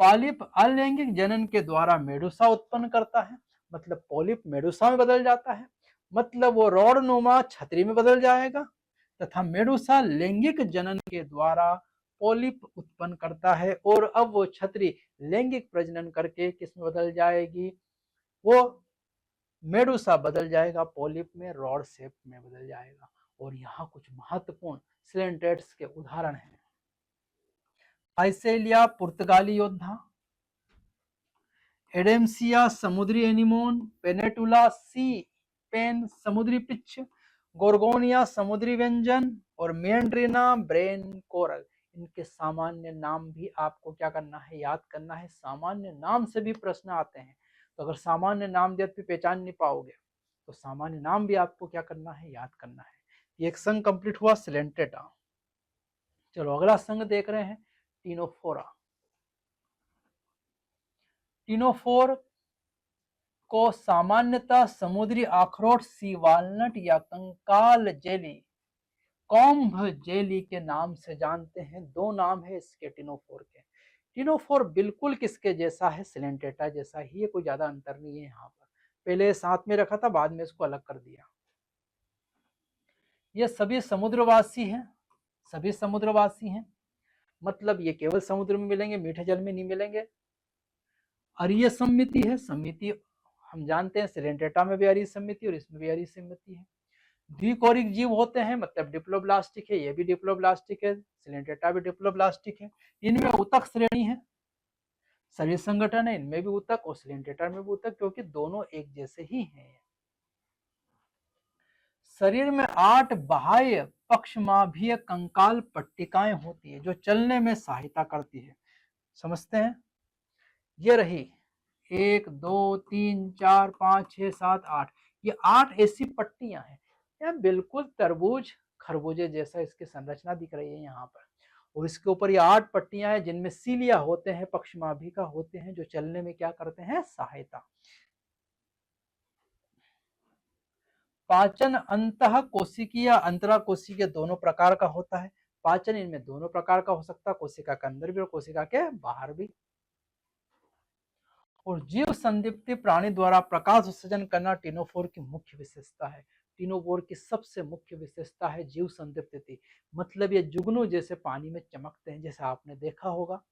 पॉलिप अलैंगिक जनन के द्वारा मेडुसा उत्पन्न करता है, मतलब पोलिप मेडुसा में बदल जाता है, मतलब वो रॉडनुमा छतरी में बदल जाएगा, तथा मेडूसा लैंगिक जनन के द्वारा पोलिप उत्पन्न करता है, और अब वो छतरी लैंगिक प्रजनन करके किस में बदल जाएगी, वो मेडूसा बदल जाएगा पोलिप में, रॉड शेप में बदल जाएगा। और यहाँ कुछ महत्वपूर्ण सिलेंट्रेट्स के उदाहरण हैं। आइसेलिया पुर्तगाली योद्धा, एडेम्सिया समुद्री एनिमोन, पेनेटुला सी पेन समुद्री पिच्छ, गोर्गोनिया समुद्री व्यंजन, और मेंड्रीना ब्रेन कोरल। इनके सामान्य नाम भी आपको क्या करना है, याद करना है। सामान्य नाम से भी प्रश्न आते हैं, तो अगर सामान्य नाम दिया तो पहचान नहीं पाओगे, तो सामान्य नाम भी आपको क्या करना है, याद करना है। ये एक संघ कंप्लीट हुआ सिलेंट्रेटा। चलो अगला संघ देख रहे हैं, टीनोफोरा। टीनोफोर को सामान्यतः समुद्री अखरोट, सी वालनट या कंकाल जेली, कॉम्ब जेली के नाम से जानते हैं। दो नाम है इसके टीनोफोर के। टीनोफोर बिल्कुल किसके जैसा है, सिलेंट्रेटा जैसा ही है, कोई ज्यादा अंतर नहीं है। यहाँ पर पहले साथ में रखा था, बाद में इसको अलग कर दिया। ये सभी समुद्रवासी हैं, सभी समुद्रवासी हैं, मतलब ये केवल समुद्र में मिलेंगे, मीठे जल में नहीं मिलेंगे। अरीय सम्मिति है, सम्मिति हम जानते हैं सिलेंट्रेटा में भी अरीय सम्मिति और इसमें भी अरीय सम्मिति है। द्विकोरिक जीव होते हैं, मतलब डिप्लोब्लास्टिक है, ये भी डिप्लोब्लास्टिक है, सिलेंट्रेटा भी डिप्लोब्लास्टिक है। इनमें ऊतक श्रेणी है, शरीर संगठन है, इनमें भी ऊतक और सिलेंट्रेटा में भी ऊतक, क्योंकि दोनों एक जैसे ही हैं। शरीर में 8 बाह्य पक्षमाभीय कंकाल पट्टिकाएं होती है, जो चलने में सहायता करती है। समझते हैं, ये रही 1 2 3 4 5 6 7 8, ये 8 ऐसी पट्टियां हैं। यह बिल्कुल तरबूज खरबूजे जैसा इसकी संरचना दिख रही है यहाँ पर, और इसके ऊपर ये 8 पट्टियां हैं, जिनमें सीलिया होते हैं, पक्षमाभिका होते हैं, जो चलने में क्या करते हैं, सहायता। पाचन अंतः कोशिकीय अंतरा कोशिकीय दोनों प्रकार का होता है। पाचन इनमें दोनों प्रकार का हो सकता है, कोशिका के अंदर भी और कोशिका के बाहर भी। और जीव संदीप्ति प्राणी द्वारा प्रकाश उत्सर्जन करना टीनोफोर की मुख्य विशेषता है। टीनोफोर की सबसे मुख्य विशेषता है जीव संदीप्ति, मतलब ये जुगनू जैसे पानी में चमकते हैं। जैसा आपने देखा होगा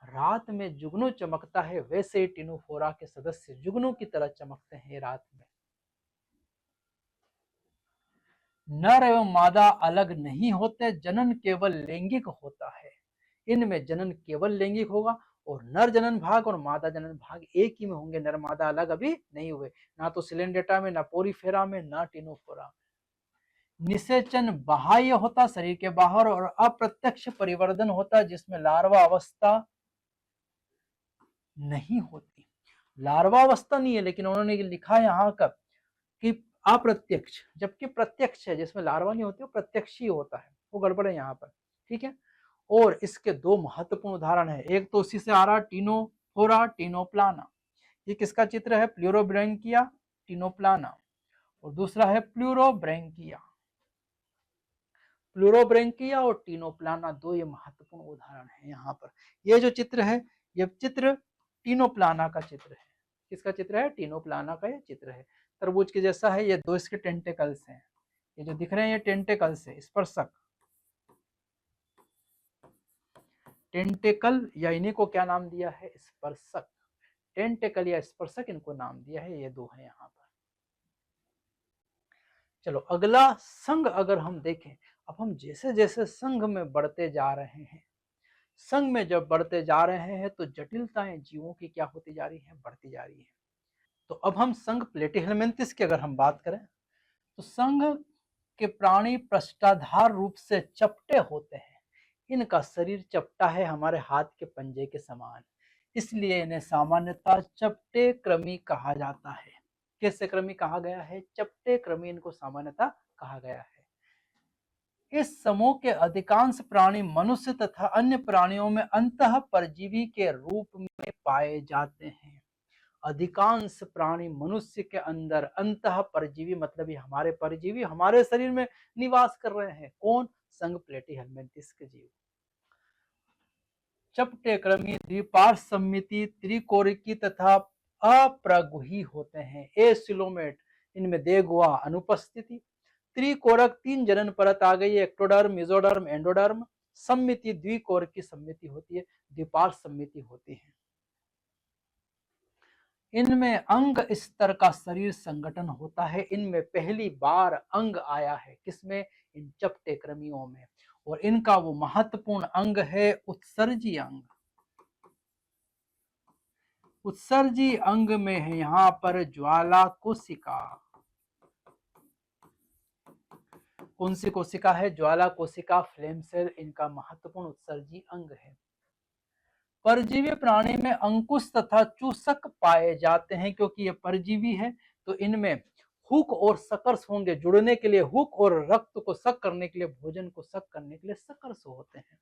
रात में जुगनू चमकता है, वैसे ही टीनोफोरा के सदस्य जुगनू की तरह चमकते हैं रात में। नर एवं मादा अलग नहीं होते, जनन केवल लैंगिक होता है। इनमें जनन केवल लैंगिक होगा, और नर जनन भाग और मादा जनन भाग एक ही में होंगे, नर मादा अलग अभी नहीं हुए, ना तो सिलेंड्रेटा में, ना पोरीफेरा में, ना टीनोफोरा। निषेचन बाह्य होता शरीर के बाहर, और अप्रत्यक्ष परिवर्धन होता जिसमें लार्वा अवस्था नहीं होती। लार्वा अवस्था नहीं है, लेकिन उन्होंने लिखा यहाँ का कि अप्रत्यक्ष, जबकि प्रत्यक्ष है जिसमें लार्वा नहीं होती, वो प्रत्यक्ष ही होता है, वो गड़बड़ है यहाँ पर। ठीक है, और इसके दो महत्वपूर्ण उदाहरण है। एक तो उसी से आ रहा टीनोफोरा टीनोप्लाना, ये किसका चित्र है, प्लूरोब्रैंकिया टीनोप्लाना, और दूसरा है प्लूरोब्रैंकिया। प्लूरोब्रैंकिया और टीनोप्लाना दो ये महत्वपूर्ण उदाहरण है यहाँ पर। ये जो चित्र है, ये चित्र टीनोप्लाना का चित्र है। किसका चित्र है, टीनोप्लाना का ये चित्र है। तरबूज के जैसा है, ये दो इसके टेंटेकल्स हैं, ये जो दिख रहे हैं ये टेंटेकल्स है, स्पर्शक टेंटेकल, या इन्हीं को क्या नाम दिया है, स्पर्शक। टेंटेकल या स्पर्शक इनको नाम दिया है, ये दो है यहाँ पर। चलो अगला संघ अगर हम देखें, अब हम जैसे जैसे संघ में बढ़ते जा रहे हैं, संघ में जब बढ़ते जा रहे हैं तो जटिलताएं जीवों की क्या होती जा रही है, बढ़ती जा रही है। तो अब हम संघ प्लेटिहेलमिन्थिस की अगर हम बात करें, तो संघ के प्राणी पृष्ठाधार रूप से चपटे होते हैं। इनका शरीर चपटा है, हमारे हाथ के पंजे के समान, इसलिए इन्हें सामान्यतः चपटे कृमि कहा जाता है। कैसे कृमि कहा गया है, चपटे कृमि इनको सामान्यतः कहा गया है। इस समूह के अधिकांश प्राणी मनुष्य तथा अन्य प्राणियों में अंतः परजीवी के रूप में पाए जाते हैं। अधिकांश प्राणी मनुष्य के अंदर अंतः परजीवी, मतलब ये हमारे परजीवी हमारे शरीर में निवास कर रहे हैं। कौन, संघ प्लेटिहेलमिन्थिस के जीव। चपटे क्रमी द्विपार्श्वसम्मिति त्रिकोरिकी तथा अप्रगुही होते हैं। एसिलोमेट इनमें देगुआ अनुपस्थिति। त्रिकोरक 3 जनन परत आ गई है, एक्टोडर्म, मेसोडर्म, एंडोडर्म। सम्मिति द्विकोरक की सम्मिति होती है, द्विपार्श्व सम्मिति होती है। इनमें अंग स्तर का शरीर संगठन होता है। इनमें पहली बार अंग आया है, किसमें? इन चपटे कृमियों में। और इनका वो महत्वपूर्ण अंग है उत्सर्जी अंग। उत्सर्जी अंग में है यहां पर ज्वाला कोशिका। कौन सी कोशिका है? ज्वाला कोशिका, फ्लेम सेल, इनका महत्वपूर्ण उत्सर्जी अंग है। परजीवी प्राणी में अंकुश तथा चूसक पाए जाते हैं, क्योंकि ये परजीवी है तो इनमें हुक और सकर्स होंगे। जुड़ने के लिए हुक और रक्त को सक करने के लिए, भोजन को सक करने के लिए सकर्स होते हैं।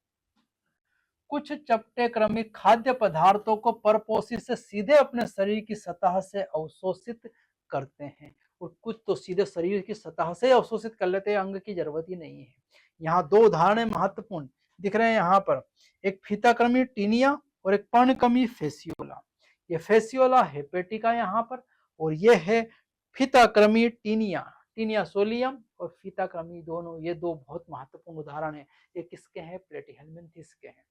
कुछ चपटे क्रमिक खाद्य पदार्थों को परपोषी से सीधे अपने शरीर की सतह से अवशोषित करते हैं, और कुछ तो सीधे शरीर की सतह से अवशोषित कर लेते हैं, अंग की जरूरत ही नहीं है। यहाँ दो उदाहरण महत्वपूर्ण दिख रहे हैं यहाँ पर, एक फीताक्रमी टीनिया और एक पर्णक्रमी फेसियोला। ये फेसियोला हेपेटिका यहाँ पर, और ये है फीताक्रमी टीनिया, टीनिया सोलियम और फीताक्रमी, दोनों ये दो बहुत महत्वपूर्ण उदाहरण है। ये किसके हैं? प्लेटीहेल्मिन्थिस के हैं,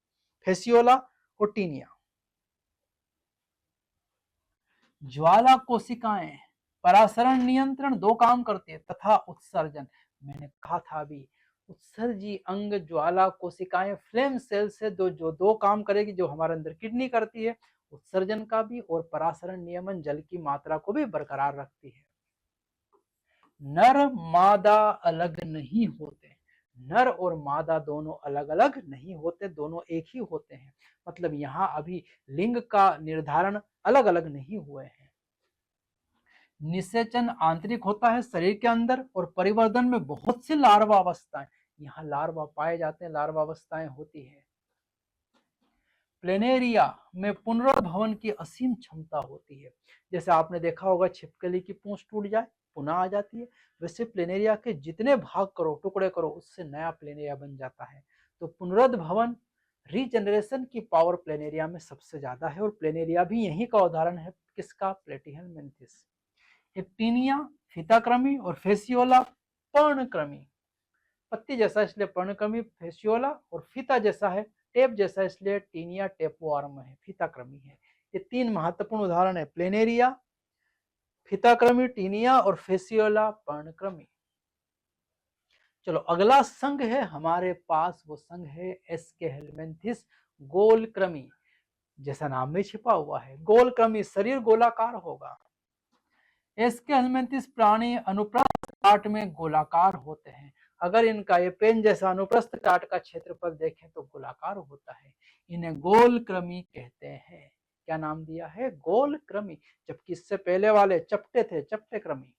फेसियोला और टीनिया। ज्वाला कोशिकाएं परासरण नियंत्रण दो काम करती है तथा उत्सर्जन। मैंने कहा था अभी, उत्सर्जी अंग ज्वाला कोशिकाएं फ्लेम सेल से दो काम करेगी, जो हमारे अंदर किडनी करती है, उत्सर्जन का भी और परासरण नियमन, जल की मात्रा को भी बरकरार रखती है। नर मादा अलग नहीं होते, नर और मादा दोनों अलग अलग नहीं होते, दोनों एक ही होते हैं। मतलब यहाँ अभी लिंग का निर्धारण अलग अलग नहीं हुए हैं। निषेचन आंतरिक होता है शरीर के अंदर, और परिवर्धन में बहुत सी लार्वा अवस्थाएं, यहाँ लार्वा पाए जाते हैं, लार्वा अवस्थाएं होती है। प्लेनेरिया में पुनर्भवन की असीम क्षमता होती है। जैसे आपने देखा होगा छिपकली की पूंछ टूट जाए पुनः आ जाती है, वैसे प्लेनेरिया के जितने भाग करो, टुकड़े करो, उससे नया प्लेनेरिया बन जाता है। तो पुनरुद्भवन, रीजनरेशन की पावर प्लेनेरिया में सबसे ज्यादा है, और प्लेनेरिया भी यही का उदाहरण है, किसका? प्लेटीहेल्मिन्थिस। एक्टिनिया फीताक्रमी और फेसियोला पर्णक्रमी। पत्ती जैसा इसलिए पर्णक्रमी फेसियोला, और फीता जैसा है, टेप जैसा इसलिए टीनिया टेपोआर्म है, फीताक्रमी है। ये तीन महत्वपूर्ण उदाहरण है, प्लेनेरिया, फीताक्रमी टीनिया और फेसियोला पर्णक्रमी। चलो अगला संघ है हमारे पास, वो संघ है एस्केहेलमिन्थिस गोलक्रमी। जैसा नाम में छिपा हुआ है, गोलक्रमी, शरीर गोलाकार होगा। एस्केहेलमिन्थिस प्राणी अनुप्रस्थ काट में गोलाकार होते हैं। अगर इनका ये पेन जैसा अनुप्रस्थ काट का क्षेत्रफल देखें तो गोलाकार होता है। इन्हें गोलक्रमी कहते हैं। क्या नाम दिया है? गोलक्रमी। जबकि इससे पहले वाले चपटे थे, चपटे क्रमी।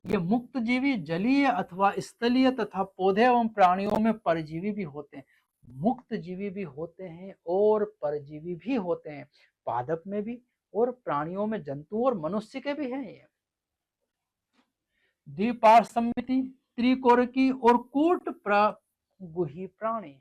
ये मुक्त जीवी जलीय अथवा स्थलीय तथा पौधे एवं प्राणियों में परजीवी भी होते हैं। मुक्त जीवी भी होते हैं और परजीवी भी होते हैं, पादप में भी और प्राणियों में, जंतु और मनुष्य के भी हैं। ये द्विपार्श्व सम्मिति, त्रिकोरकी और कूट प्रगुही प्राणी।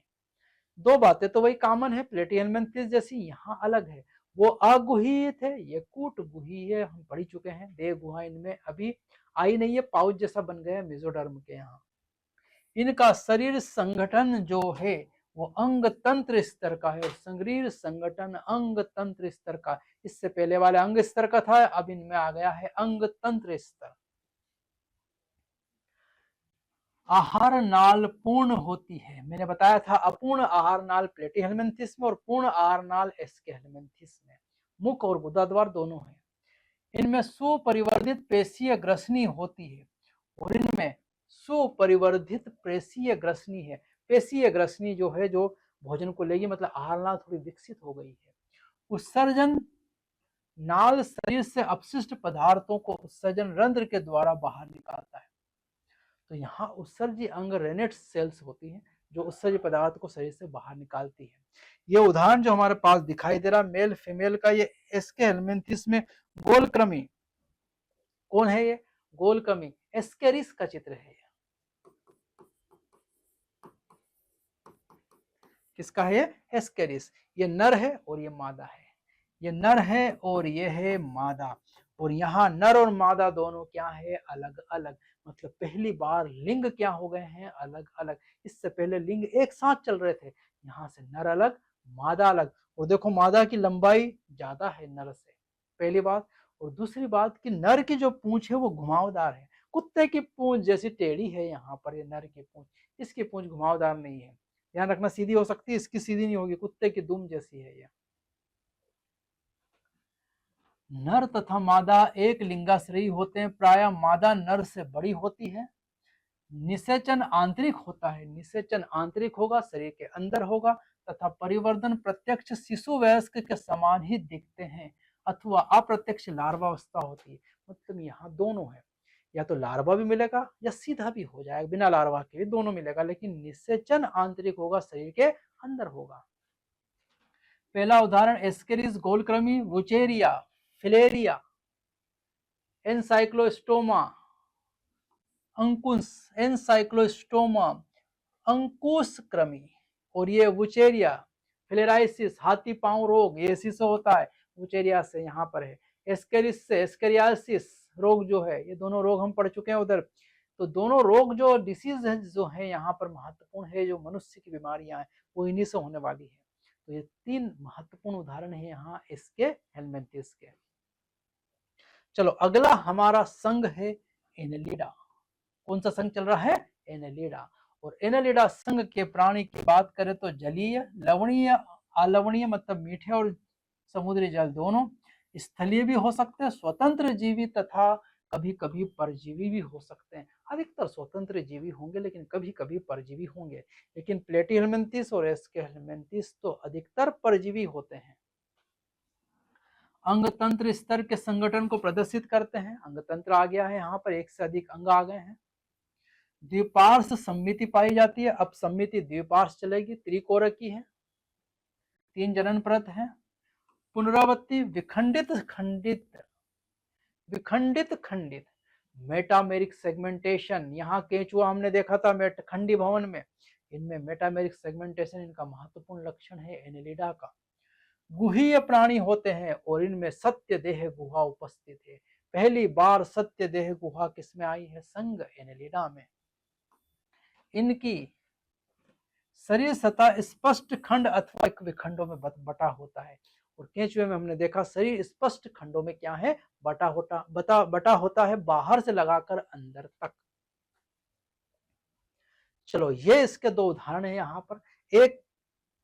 दो बातें तो वही कॉमन है, प्लेटीहेल्मिन्थिस जैसी, यहाँ अलग है। वो अगुही थे, ये कूट गुही है, हम पढ़ चुके हैं। दे गुहा इनमें अभी आई नहीं है, पाउच जैसा बन गया है मेसोडर्म के यहाँ। इनका शरीर संगठन जो है वो अंग तंत्र स्तर का है, शरीर संगठन अंग तंत्र स्तर का। इससे पहले वाले अंग स्तर का था, अब इनमें आ गया है अंग तंत्र स्तर। आहार नाल पूर्ण होती है, मैंने बताया था अपूर्ण आहार नाल प्लेटीहेल्मिन्थिस में और पूर्ण आहार नाल एस्केहेलमिन्थिस में। मुख और गुदा द्वार दोनों है। इनमें सुपरिवर्धित पेशीय ग्रसनी होती है, और इनमें सुपरिवर्धित पेशीय ग्रसनी है। पेशीय ग्रसनी जो है, जो भोजन को लेगी, मतलब आहार नाल थोड़ी विकसित हो गई है। उत्सर्जन नाल शरीर से अपशिष्ट पदार्थों को उत्सर्जन रंध्र के द्वारा बाहर निकालता है। तो यहाँ उत्सर्जी अंग रेनेट सेल्स होती हैं, जो उत्सर्जी पदार्थ को शरीर से बाहर निकालती है। ये उदाहरण जो हमारे पास दिखाई दे रहा मेल फीमेल का, ये एस्केहेलमिन्थिस में गोलक्रमी। कौन है ये? गोलक्रमी, एस्केरिस का चित्र है। किसका है ये? एस्केरिस। ये नर है और ये मादा है, ये नर है और ये है मादा। और यहाँ नर और मादा दोनों क्या है, अलग अलग। मतलब पहली बार लिंग क्या हो गए हैं, अलग अलग। इससे पहले लिंग एक साथ चल रहे थे, यहाँ से नर अलग मादा अलग। और देखो मादा की लंबाई ज्यादा है नर से, पहली बात। और दूसरी बात कि नर की जो पूंछ है वो घुमावदार है, कुत्ते की पूंछ जैसी टेढ़ी है यहाँ पर, ये नर की पूंछ, इसकी पूंछ घुमावदार नहीं है। ध्यान रखना, सीधी हो सकती है, इसकी सीधी नहीं होगी, कुत्ते की दुम जैसी है ये। नर तथा मादा एक लिंगाश्रयी होते हैं, प्रायः मादा नर से बड़ी होती है। निषेचन आंतरिक होता है, निषेचन आंतरिक होगा, शरीर के अंदर होगा, तथा परिवर्तन प्रत्यक्ष शिशु वयस्क के समान ही दिखते हैं अथवा अप्रत्यक्ष लार्वावस्था होती है। मतलब यहाँ दोनों है, या तो लार्वा भी मिलेगा या सीधा भी हो जाएगा, बिना लार्वा के भी दोनों मिलेगा, लेकिन निषेचन आंतरिक होगा, शरीर के अंदर होगा। पहला उदाहरण एस्केरिस गोलक्रमी, वुचेरिया, फिलेरिया, एनसाइक्लोस्टोमा अंकुश, एनसाइक्लोस्टोमा अंकुश क्रमी। और ये वुचेरिया फिलेराइसिस, हाथी पांव रोग, ये इसी से होता है, वुचेरिया से। यहाँ पर है एस्केरिस से, एस्केरियासिस रोग जो है, ये दोनों रोग हम पढ़ चुके हैं उधर। तो दोनों रोग जो डिसीज है जो है यहाँ पर महत्वपूर्ण है, जो मनुष्य की बीमारियां हैं वो इन्हीं से होने वाली है। तो ये तीन महत्वपूर्ण उदाहरण है यहाँ इसके, हेलमिंथिस के। चलो अगला हमारा संघ है एनेलिडा। कौन सा संघ चल रहा है, एनेलिडा। और एनेलिडा संघ के प्राणी की बात करें तो जलीय, लवणीय, अलवणीय मतलब मीठे और समुद्री जल दोनों, स्थलीय भी हो सकते हैं, स्वतंत्र जीवी तथा कभी कभी परजीवी भी हो सकते हैं। अधिकतर स्वतंत्र जीवी होंगे लेकिन कभी कभी परजीवी होंगे, लेकिन प्लेटीहेलमिन्थिस और एस्केहेलमिन्थिस तो अधिकतर परजीवी होते हैं। अंग तंत्र स्तर के संगठन को प्रदर्शित करते हैं, अंग तंत्र आ गया है यहाँ पर, एक से अधिक अंग आ गए हैं। द्विपार्श्व सम्मिति पाई जाती है, अब सम्मिति द्विपार्श्व चलेगी, त्रिकोरक की है, 3 जनन परत है। पुनरावृत्ति, विखंडित खंडित, विखंडित खंडित, मेटामेरिक सेगमेंटेशन। यहाँ केंचुआ हमने देखा था खंडी भवन में, इनमें मेटामेरिक सेगमेंटेशन इनका महत्वपूर्ण लक्षण है एनेलिडा का। गुहीय प्राणी होते हैं और इनमें सत्य देह गुहा उपस्थित है। पहली बार सत्य देह गुहा किसमें आई है, संघ एनेलिडा में। इनकी शरीर सतह स्पष्ट खंड अथवा विखंडों में बटा होता है, और केंचुए में हमने देखा शरीर स्पष्ट खंडों में क्या है, बटा होता है, बाहर से लगाकर अंदर तक। चलो ये इसके दो उदाहरण है यहाँ पर। एक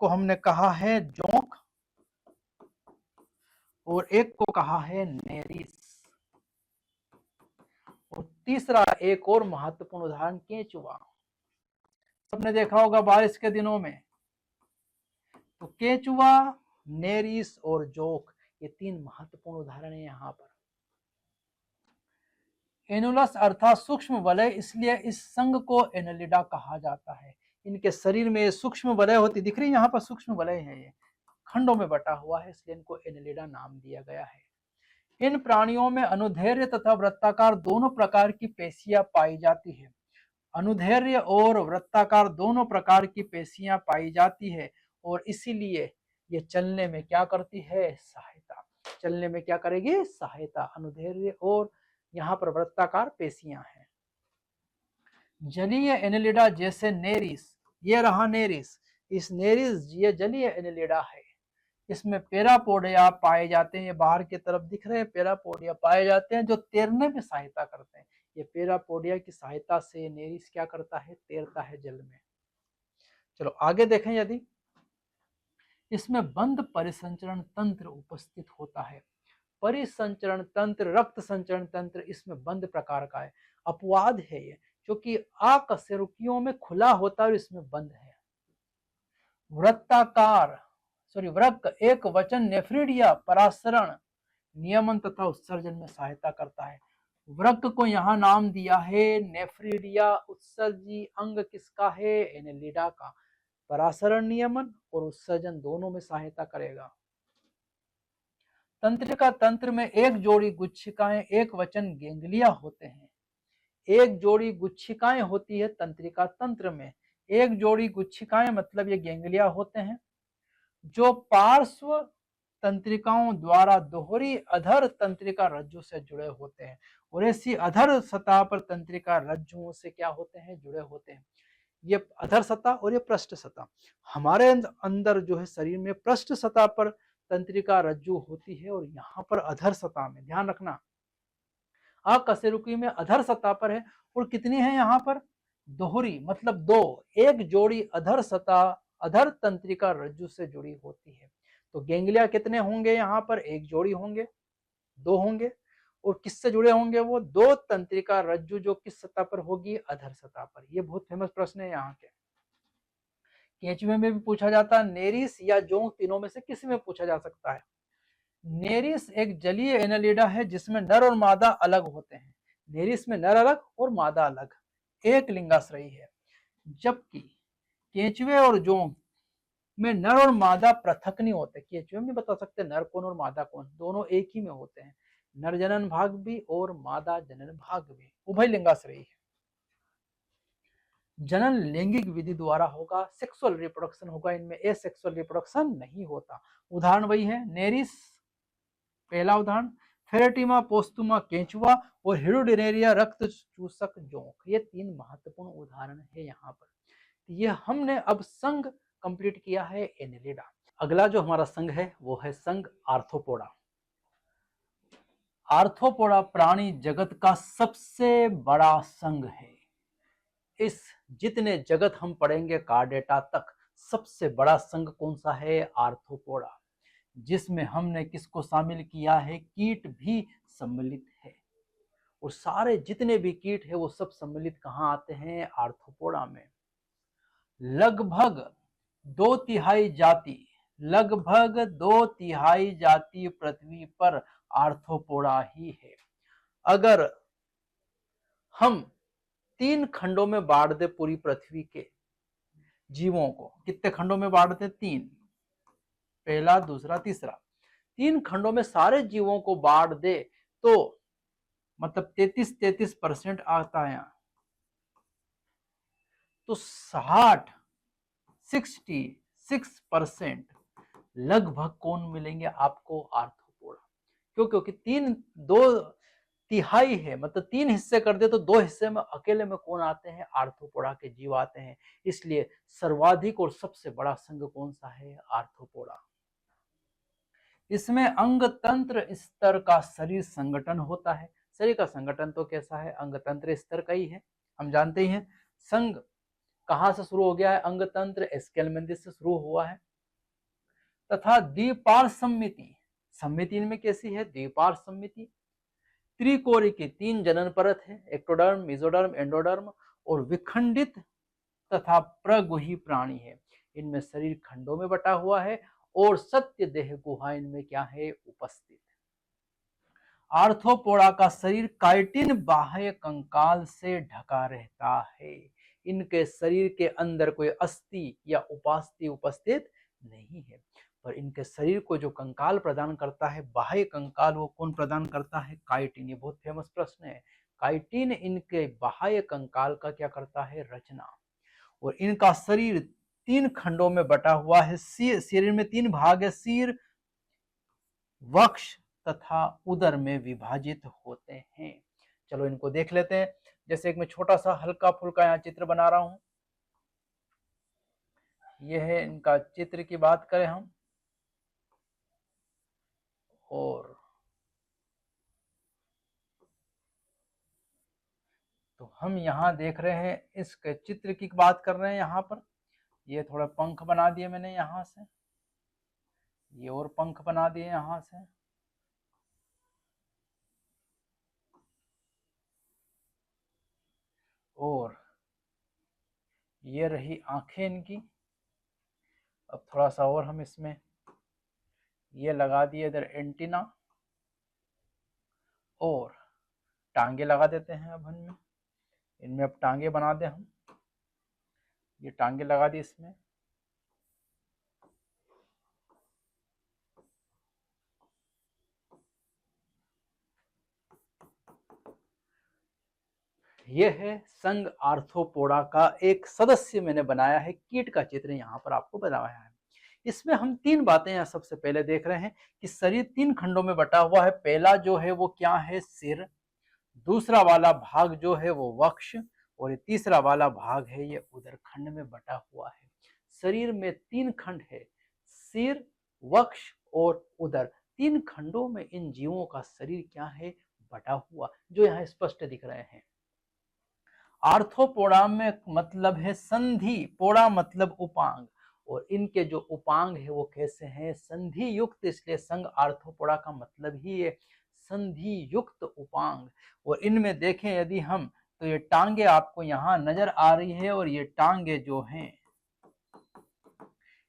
को हमने कहा है जोंक और एक को कहा है नेरिस, और तीसरा एक और महत्वपूर्ण उदाहरण केंचुआ। सबने देखा होगा बारिश के दिनों में, तो केंचुआ, नेरिस और जोक, ये 3 महत्वपूर्ण उदाहरण है यहाँ पर। एनुलस अर्थात सूक्ष्म वलय, इसलिए इस संघ को एनेलिडा कहा जाता है। इनके शरीर में सूक्ष्म वलय होती, दिख रही है यहाँ पर सूक्ष्म वलय है, ये खंडों में बटा हुआ है, इसलिए इनको एनेलिडा नाम दिया गया है। इन प्राणियों में अनुदैर्घ्य तथा वृत्ताकार दोनों प्रकार की पेशियां पाई जाती है। अनुदैर्घ्य और वृत्ताकार दोनों प्रकार की पेशियां पाई जाती है, और इसीलिए ये चलने में क्या करती है, सहायता। चलने में क्या करेगी, सहायता। अनुदैर्घ्य और यहाँ पर वृत्ताकार पेशियां हैं। जलीय एनेलिडा जैसे नेरिस, ये रहा नेरिस, इस नेरिस ये जलीय एनेलिडा है। इसमें पेरापोडिया पाए जाते हैं, ये बाहर की तरफ दिख रहे हैं, पेरापोडिया पाए जाते हैं जो तैरने में सहायता करते हैं। ये पेरापोडिया की सहायता से नेरिस क्या करता है, तैरता है जल में। चलो आगे देखें, यदि इसमें बंद परिसंचरण तंत्र उपस्थित होता है। परिसंचरण तंत्र, रक्त संचरण तंत्र इसमें बंद प्रकार का है। अपवाद है ये, क्योंकि अकशेरुकियों में खुला होता है और इसमें बंद है। वृत्ताकार वृक्क एक वचन नेफ्रिडिया परासरण, नियमन तथा उत्सर्जन में सहायता करता है। वृक्क को यहाँ नाम दिया है नेफ्रिडिया। उत्सर्जी अंग किसका है, एनेलिडा का। परासरण, नियमन और उत्सर्जन दोनों में सहायता करेगा। तंत्रिका तंत्र में एक जोड़ी गुच्छिकाएं एक वचन गेंगलिया होते हैं। एक जोड़ी गुच्छिकाएं होती है तंत्रिका तंत्र में, एक जोड़ी गुच्छिकाएं मतलब ये गेंगलिया होते हैं, जो पार्श्व तंत्रिकाओं द्वारा दोहरी अधर तंत्रिका रज्जु से जुड़े होते हैं। और ऐसी अधर सतह पर तंत्रिका रज्जुओं से क्या होते हैं, जुड़े होते हैं। ये अधर सतह और ये पृष्ठ सतह। हमारे अंदर जो है शरीर में पृष्ठ सतह पर तंत्रिका रज्जु होती है और यहाँ पर अधर सतह में, ध्यान रखना, अकशेरुकी में अधर सतह पर है। और कितनी है यहाँ पर, दोहरी, मतलब दो, एक जोड़ी अधर सतह अधर तंत्रिका रज्जु से जुड़ी होती है। तो गैंग्लिया कितने होंगे यहाँ पर, एक जोड़ी होंगे, दो होंगे। और किससे जुड़े होंगे वो, दो तंत्रिका रज्जु, जो किस सतह पर होगी, अधर सतह पर। ये बहुत फेमस प्रश्न है यहाँ के, केंचुए में भी पूछा जाता है, नेरिस या जोंक, तीनों में से किसी में पूछा जा सकता है। नेरिस एक जलीय एनालिडा है जिसमें नर और मादा अलग होते हैं। नेरिस में नर अलग और मादा अलग, एक लिंगाश्रयी है। जबकि केंचुए और जोंक में नर और मादा पृथक नहीं होते। केंचुए में बता सकते नर कौन और मादा कौन, दोनों एक ही में होते हैं। नर जनन भाग भी और मादा जनन भाग भी, उभय लिंगाश्रयी है। जनन लैंगिक विधि द्वारा होगा, सेक्सुअल रिप्रोडक्शन होगा, इनमें एसेक्सुअल रिप्रोडक्शन नहीं होता। उदाहरण वही है, नेरिस पहला उदाहरण, फेरेटिमा पोस्टुमा केंचुआ और हिरोडिनेरिया रक्त चूसक जोंक, ये तीन महत्वपूर्ण उदाहरण है यहाँ पर। ये हमने अब संघ कंप्लीट किया है एनेलिडा। अगला जो हमारा संघ है वो है संघ आर्थ्रोपोडा। आर्थ्रोपोडा प्राणी जगत का सबसे बड़ा संघ है। इस जितने जगत हम पढ़ेंगे कार्डेटा तक, सबसे बड़ा संघ कौन सा है, आर्थ्रोपोडा, जिसमें हमने किसको शामिल किया है, कीट भी सम्मिलित है। और सारे जितने भी कीट है वो सब सम्मिलित कहाँ आते हैं, आर्थ्रोपोडा में। लगभग दो तिहाई जाति पृथ्वी पर आर्थ्रोपोडा ही है। अगर हम 3 खंडों में बांट दे पूरी पृथ्वी के जीवों को, कितने खंडों में बांटते, 3, पहला दूसरा तीसरा, 3 खंडों में सारे जीवों को बांट दे तो मतलब 33% आता है। तो 66% लगभग कौन मिलेंगे आपको, आर्थ्रोपोडा। क्यों, क्योंकि 2 तिहाई है, मतलब 3 हिस्से कर दे तो 2 हिस्से में अकेले में कौन आते हैं, आर्थ्रोपोडा के जीव आते हैं। इसलिए सर्वाधिक और सबसे बड़ा संघ कौन सा है, आर्थ्रोपोडा। इसमें अंग तंत्र स्तर का शरीर संगठन होता है। शरीर का संगठन तो कैसा है, अंग तंत्र स्तर का ही है, हम जानते ही हैं। संघ कहां से शुरू हो गया है, अंग तंत्र एस्केलमेंथिस से शुरू हुआ है। तथा द्विपार्श्व सम्मिति, सम्मिति इनमें कैसी है, द्विपार्श्व सम्मिति। त्रिकोरी की 3 जनन परत है, एक्टोडर्म, मेसोडर्म, एंडोडर्म, और विखंडित तथा प्रगुही प्राणी है। इनमें शरीर खंडों में बटा हुआ है और सत्य देह गुहा इनमें क्या है, उपस्थित। आर्थ्रोपोडा का शरीर काइटिन बाह्य कंकाल से ढका रहता है। इनके शरीर के अंदर कोई अस्थि या उपास्थि उपस्थित नहीं है, पर इनके शरीर को जो कंकाल प्रदान करता है, बाह्य कंकाल, वो कौन प्रदान करता है, काइटिन। ये बहुत फेमस प्रश्न है। काइटिन इनके बाह्य कंकाल का क्या करता है, रचना। और इनका शरीर 3 खंडों में बटा हुआ है। शरीर में 3 भाग है, सिर, वक्ष तथा उदर में विभाजित होते हैं। चलो इनको देख लेते हैं। जैसे एक मैं छोटा सा हल्का फुल्का यहाँ चित्र बना रहा हूं, यह है इनका चित्र की बात करें हम, और तो हम यहाँ देख रहे हैं, इसके चित्र की बात कर रहे हैं। यहाँ पर ये थोड़ा पंख बना दिए मैंने यहाँ से, ये और पंख बना दिए यहाँ से, और ये रही आंखें इनकी। अब थोड़ा सा और हम इसमें ये लगा दिए इधर एंटीना, और टांगे लगा देते हैं। अब हम इनमें अब टांगे बना दे हम, ये टांगे लगा दी इसमें। यह है संघ आर्थ्रोपोडा का एक सदस्य मैंने बनाया है, कीट का चित्र यहाँ पर आपको बनाया है। इसमें हम 3 बातें यहाँ सबसे पहले देख रहे हैं कि शरीर 3 खंडों में बटा हुआ है। पहला जो है वो क्या है, सिर। दूसरा वाला भाग जो है वो वक्ष, और ये तीसरा वाला भाग है ये उदर खंड में बटा हुआ है। शरीर में 3 खंड है, सिर, वक्ष और उदर। 3 खंडों में इन जीवों का शरीर क्या है, बटा हुआ, जो यहाँ स्पष्ट दिख रहे हैं। आर्थोपोडा में मतलब है संधि, पोड़ा मतलब उपांग, और इनके जो उपांग है वो कैसे हैं, संधि युक्त, इसलिए संघ आर्थोपोडा का मतलब ही है संधि युक्त उपांग। और इनमें देखें यदि हम, तो ये टांगे आपको यहाँ नजर आ रही है, और ये टांगे जो हैं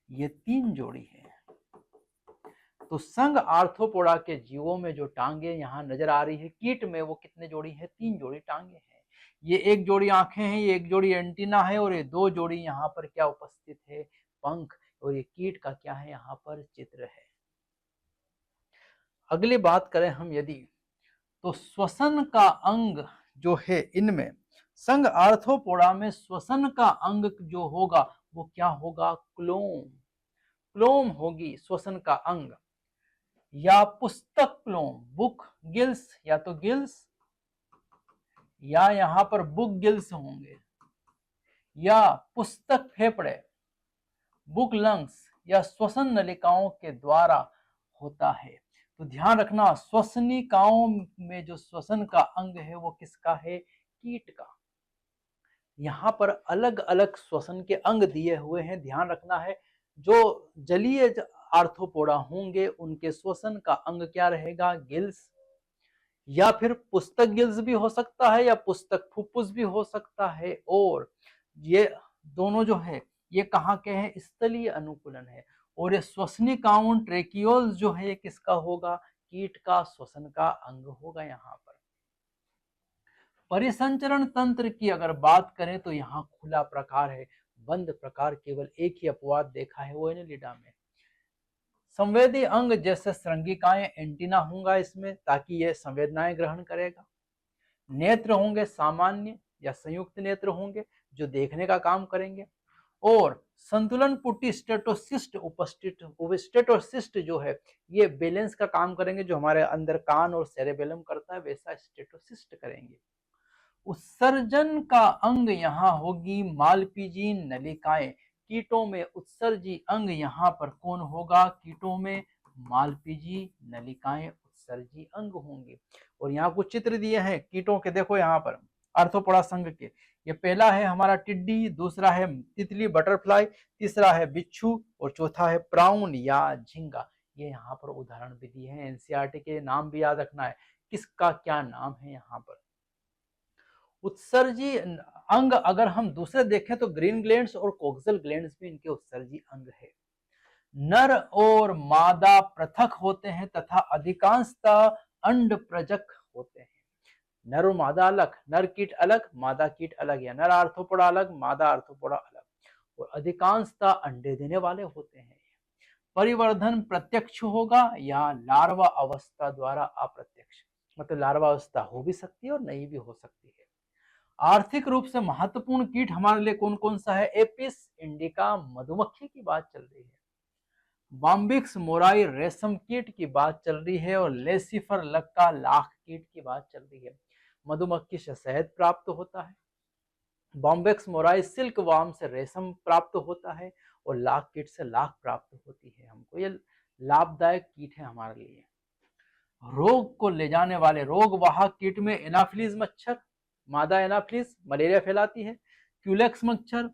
ये 3 जोड़ी है। तो संघ आर्थोपोडा के जीवों में जो टांगे यहाँ नजर आ रही है, कीट में वो कितने जोड़ी है, 3 जोड़ी टांगे हैं। ये 1 जोड़ी आंखें हैं, ये 1 जोड़ी एंटीना है, और ये 2 जोड़ी यहाँ पर क्या उपस्थित है, पंख, और ये कीट का क्या है, यहाँ पर चित्र है। अगली बात करें हम यदि, तो श्वसन का अंग जो है इनमें, संघ आर्थोपोडा में श्वसन का अंग जो होगा वो क्या होगा, क्लोम। क्लोम होगी श्वसन का अंग, या पुस्तक क्लोम, बुक गिल्स, या तो गिल्स या यहां पर बुक गिल्स होंगे, या पुस्तक फेफड़े, बुक लंग्स, या श्वसन नलिकाओं के द्वारा होता है। तो ध्यान रखना, श्वसनिकाओं में जो श्वसन का अंग है वो किसका है, कीट का। यहाँ पर अलग अलग श्वसन के अंग दिए हुए हैं, ध्यान रखना है। जो जलीय आर्थोपोडा होंगे उनके श्वसन का अंग क्या रहेगा, गिल्स, या फिर पुस्तक गिल्स भी हो सकता है, या पुस्तक फुफ्फुस भी हो सकता है। और ये दोनों जो है ये कहाँ के हैं, स्थलीय अनुकूलन है। और ये श्वसनिकाओं ट्रेकियोल्स जो है ये किसका होगा, कीट का श्वसन का अंग होगा। यहाँ पर परिसंचरण तंत्र की अगर बात करें तो यहाँ खुला प्रकार है, बंद प्रकार केवल एक ही अपवाद देखा है, वो एनेलिडा में। संवेदी अंग जैसे श्रृंगिकाएं, एंटीना होगा इसमें ताकि ये संवेदनाएं ग्रहण करेगा। नेत्र होंगे सामान्य या संयुक्त नेत्र होंगे जो देखने का काम करेंगे। और संतुलन पुटी स्टेटोसिस्ट उपस्थित, स्टेटोसिस्ट जो है ये बैलेंस का काम करेंगे, जो हमारे अंदर कान और सेरेबेलम करता है वैसा स्टेटोसिस्ट करेंगे। उत्सर्जन का अंग यहाँ होगी मालपीजी नलिकाएं। कीटों में उत्सर्जी अंग यहाँ पर कौन होगा, कीटों में मालपीजी नलिकाएं उत्सर्जी अंग होंगे। और यहाँ कुछ चित्र दिए हैं कीटों के, देखो यहाँ पर आर्थोपोडा संघ के। ये पहला है हमारा टिड्डी, दूसरा है तितली बटरफ्लाई, तीसरा है बिच्छू, और चौथा है प्राउन या झींगा। ये यहाँ पर उदाहरण भी दिए हैं, एनसीईआरटी के नाम भी याद रखना है, किसका क्या नाम है। यहाँ पर उत्सर्जी अंग अगर हम दूसरे देखें तो ग्रीन ग्लैंड्स और कोक्सल ग्लैंड्स भी इनके उत्सर्जी अंग है। नर और मादा पृथक होते हैं तथा अधिकांशतः अंड प्रजक होते हैं। नर और मादा अलग, नर कीट अलग, मादा कीट अलग, या नर आर्थोपोडा अलग, मादा आर्थोपोडा अलग, और अधिकांशतः अंडे देने वाले होते हैं। परिवर्धन प्रत्यक्ष होगा या लार्वा अवस्था द्वारा अप्रत्यक्ष, मतलब लार्वा अवस्था हो भी सकती है और नहीं भी हो सकती है। आर्थिक रूप से महत्वपूर्ण कीट हमारे लिए कौन कौन सा है, एपिस इंडिका मधुमक्खी की बात चल रही है, बॉम्बिक्स मोराई रेशम कीट की बात चल रही है, और लेसिफर लक्का लाख कीट की बात चल रही है। मधुमक्खी से शहद प्राप्त होता है, बॉम्बिक्स मोराई सिल्क वार्म से रेशम प्राप्त होता है, और लाख कीट से लाख प्राप्त होती है। हमको ये लाभदायक कीट है हमारे लिए। रोग को ले जाने वाले रोग वाहक कीट में एनाफिलीज मच्छर, मादा एनाफिलीज मलेरिया फैलाती है। क्यूलेक्स मच्छर,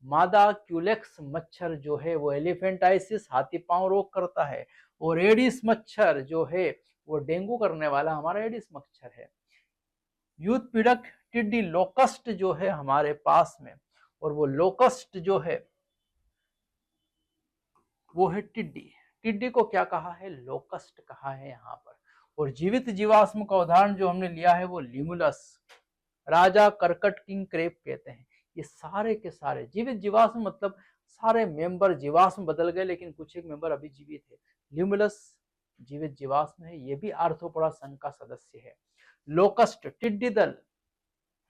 मादा क्यूलेक्स मच्छर जो है वो एलिफेंटाइसिस हाथी पांव रोग करता है। और एडिस मच्छर जो है वो डेंगू करने वाला हमारा एडिस मच्छर है। यूथ पीड़क टिड्डी लोकस्ट जो है हमारे पास में, और वो लोकस्ट जो है वो है टिड्डी। टिड्डी को क्या कहा है, लोकस्ट कहा है यहाँ पर। और जीवित जीवाश्म का उदाहरण जो हमने लिया है वो लिमुलस, राजा करकट किंग क्रेप कहते हैं। ये सारे के सारे जीवित जीवाश्म, मतलब सारे मेंबर जीवाश्म बदल गए लेकिन कुछ एक मेंबर अभी जीवित है। लिमुलस जीवित जीवाश्म है, ये भी आर्थ्रोपोडा संघ का सदस्य है। लोकस्ट टिड्डी दल,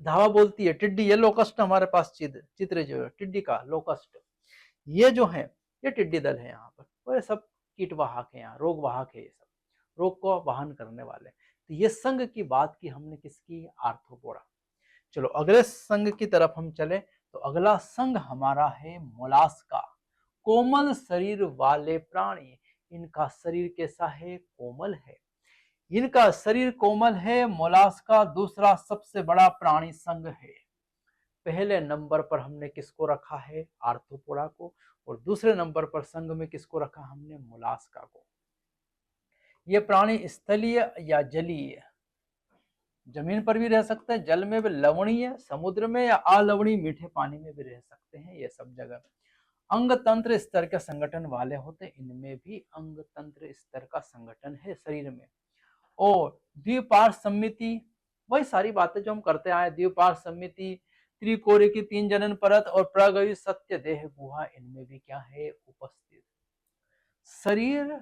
धावा बोलती है टिड्डी, ये लोकस्ट हमारे पास चित्र जो है टिड्डी का लोकस्ट, ये जो है ये टिड्डी दल है यहाँ पर, और ये सब कीटवाहक है, यहाँ रोग वाहक है, ये सब रोग को वाहन करने वाले। तो ये संघ की बात की हमने, किसकी, आर्थ्रोपोडा। चलो अगले संघ की तरफ हम चले, तो अगला संघ हमारा है मोलास्का, कोमल शरीर वाले प्राणी। इनका शरीर कैसा है, कोमल है, इनका शरीर कोमल है। मोलास्का दूसरा सबसे बड़ा प्राणी संघ है। पहले नंबर पर हमने किसको रखा है, आर्थ्रोपोडा को, और दूसरे नंबर पर संघ में किसको रखा हमने, मोलास्का को। ये प्राणी स्थलीय या जलीय, जमीन पर भी रह सकते हैं, जल में भी, लवणीय समुद्र में, या अलवणीय मीठे पानी में भी रह सकते हैं, ये सब जगह। अंग तंत्र स्तर का संगठन वाले होते हैं, इनमें भी अंग तंत्र स्तर का संगठन है शरीर में। और द्विपार्श्व सम्मिति, वही सारी बातें जो हम करते आए, द्विपार्श्व सम्मिति, त्रिकोणीय की 3 जनन परत और प्रागैव सत्य देह गुहा, इनमें भी क्या है, उपस्थित। शरीर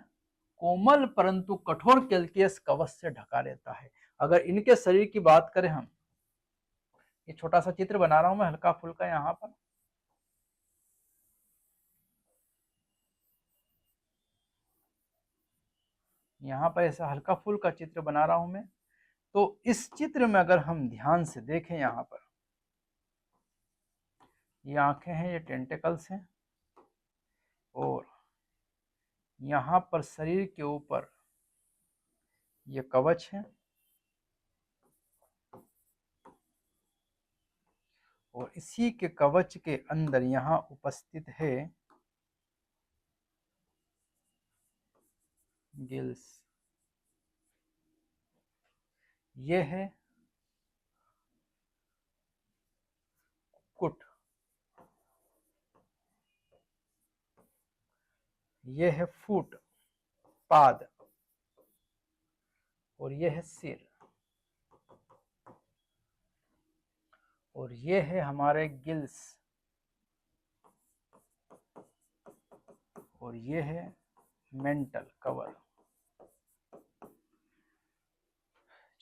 कोमल परंतु कठोर कैल्केस कवच से ढका रहता है। अगर इनके शरीर की बात करें हम, ये छोटा सा चित्र बना रहा हूं मैं हल्का फुल्का यहाँ पर, यहाँ पर ऐसा हल्का फुल्का चित्र बना रहा हूं मैं। तो इस चित्र में अगर हम ध्यान से देखें, यहाँ पर ये आंखें हैं, ये टेंटिकल्स हैं, और यहाँ पर शरीर के ऊपर ये कवच है, और इसी के कवच के अंदर यहाँ उपस्थित है गिल्स। ये है कुट, ये है फुट, पाद, और ये है सिर, और ये है हमारे गिल्स, और ये है मेंटल कवर।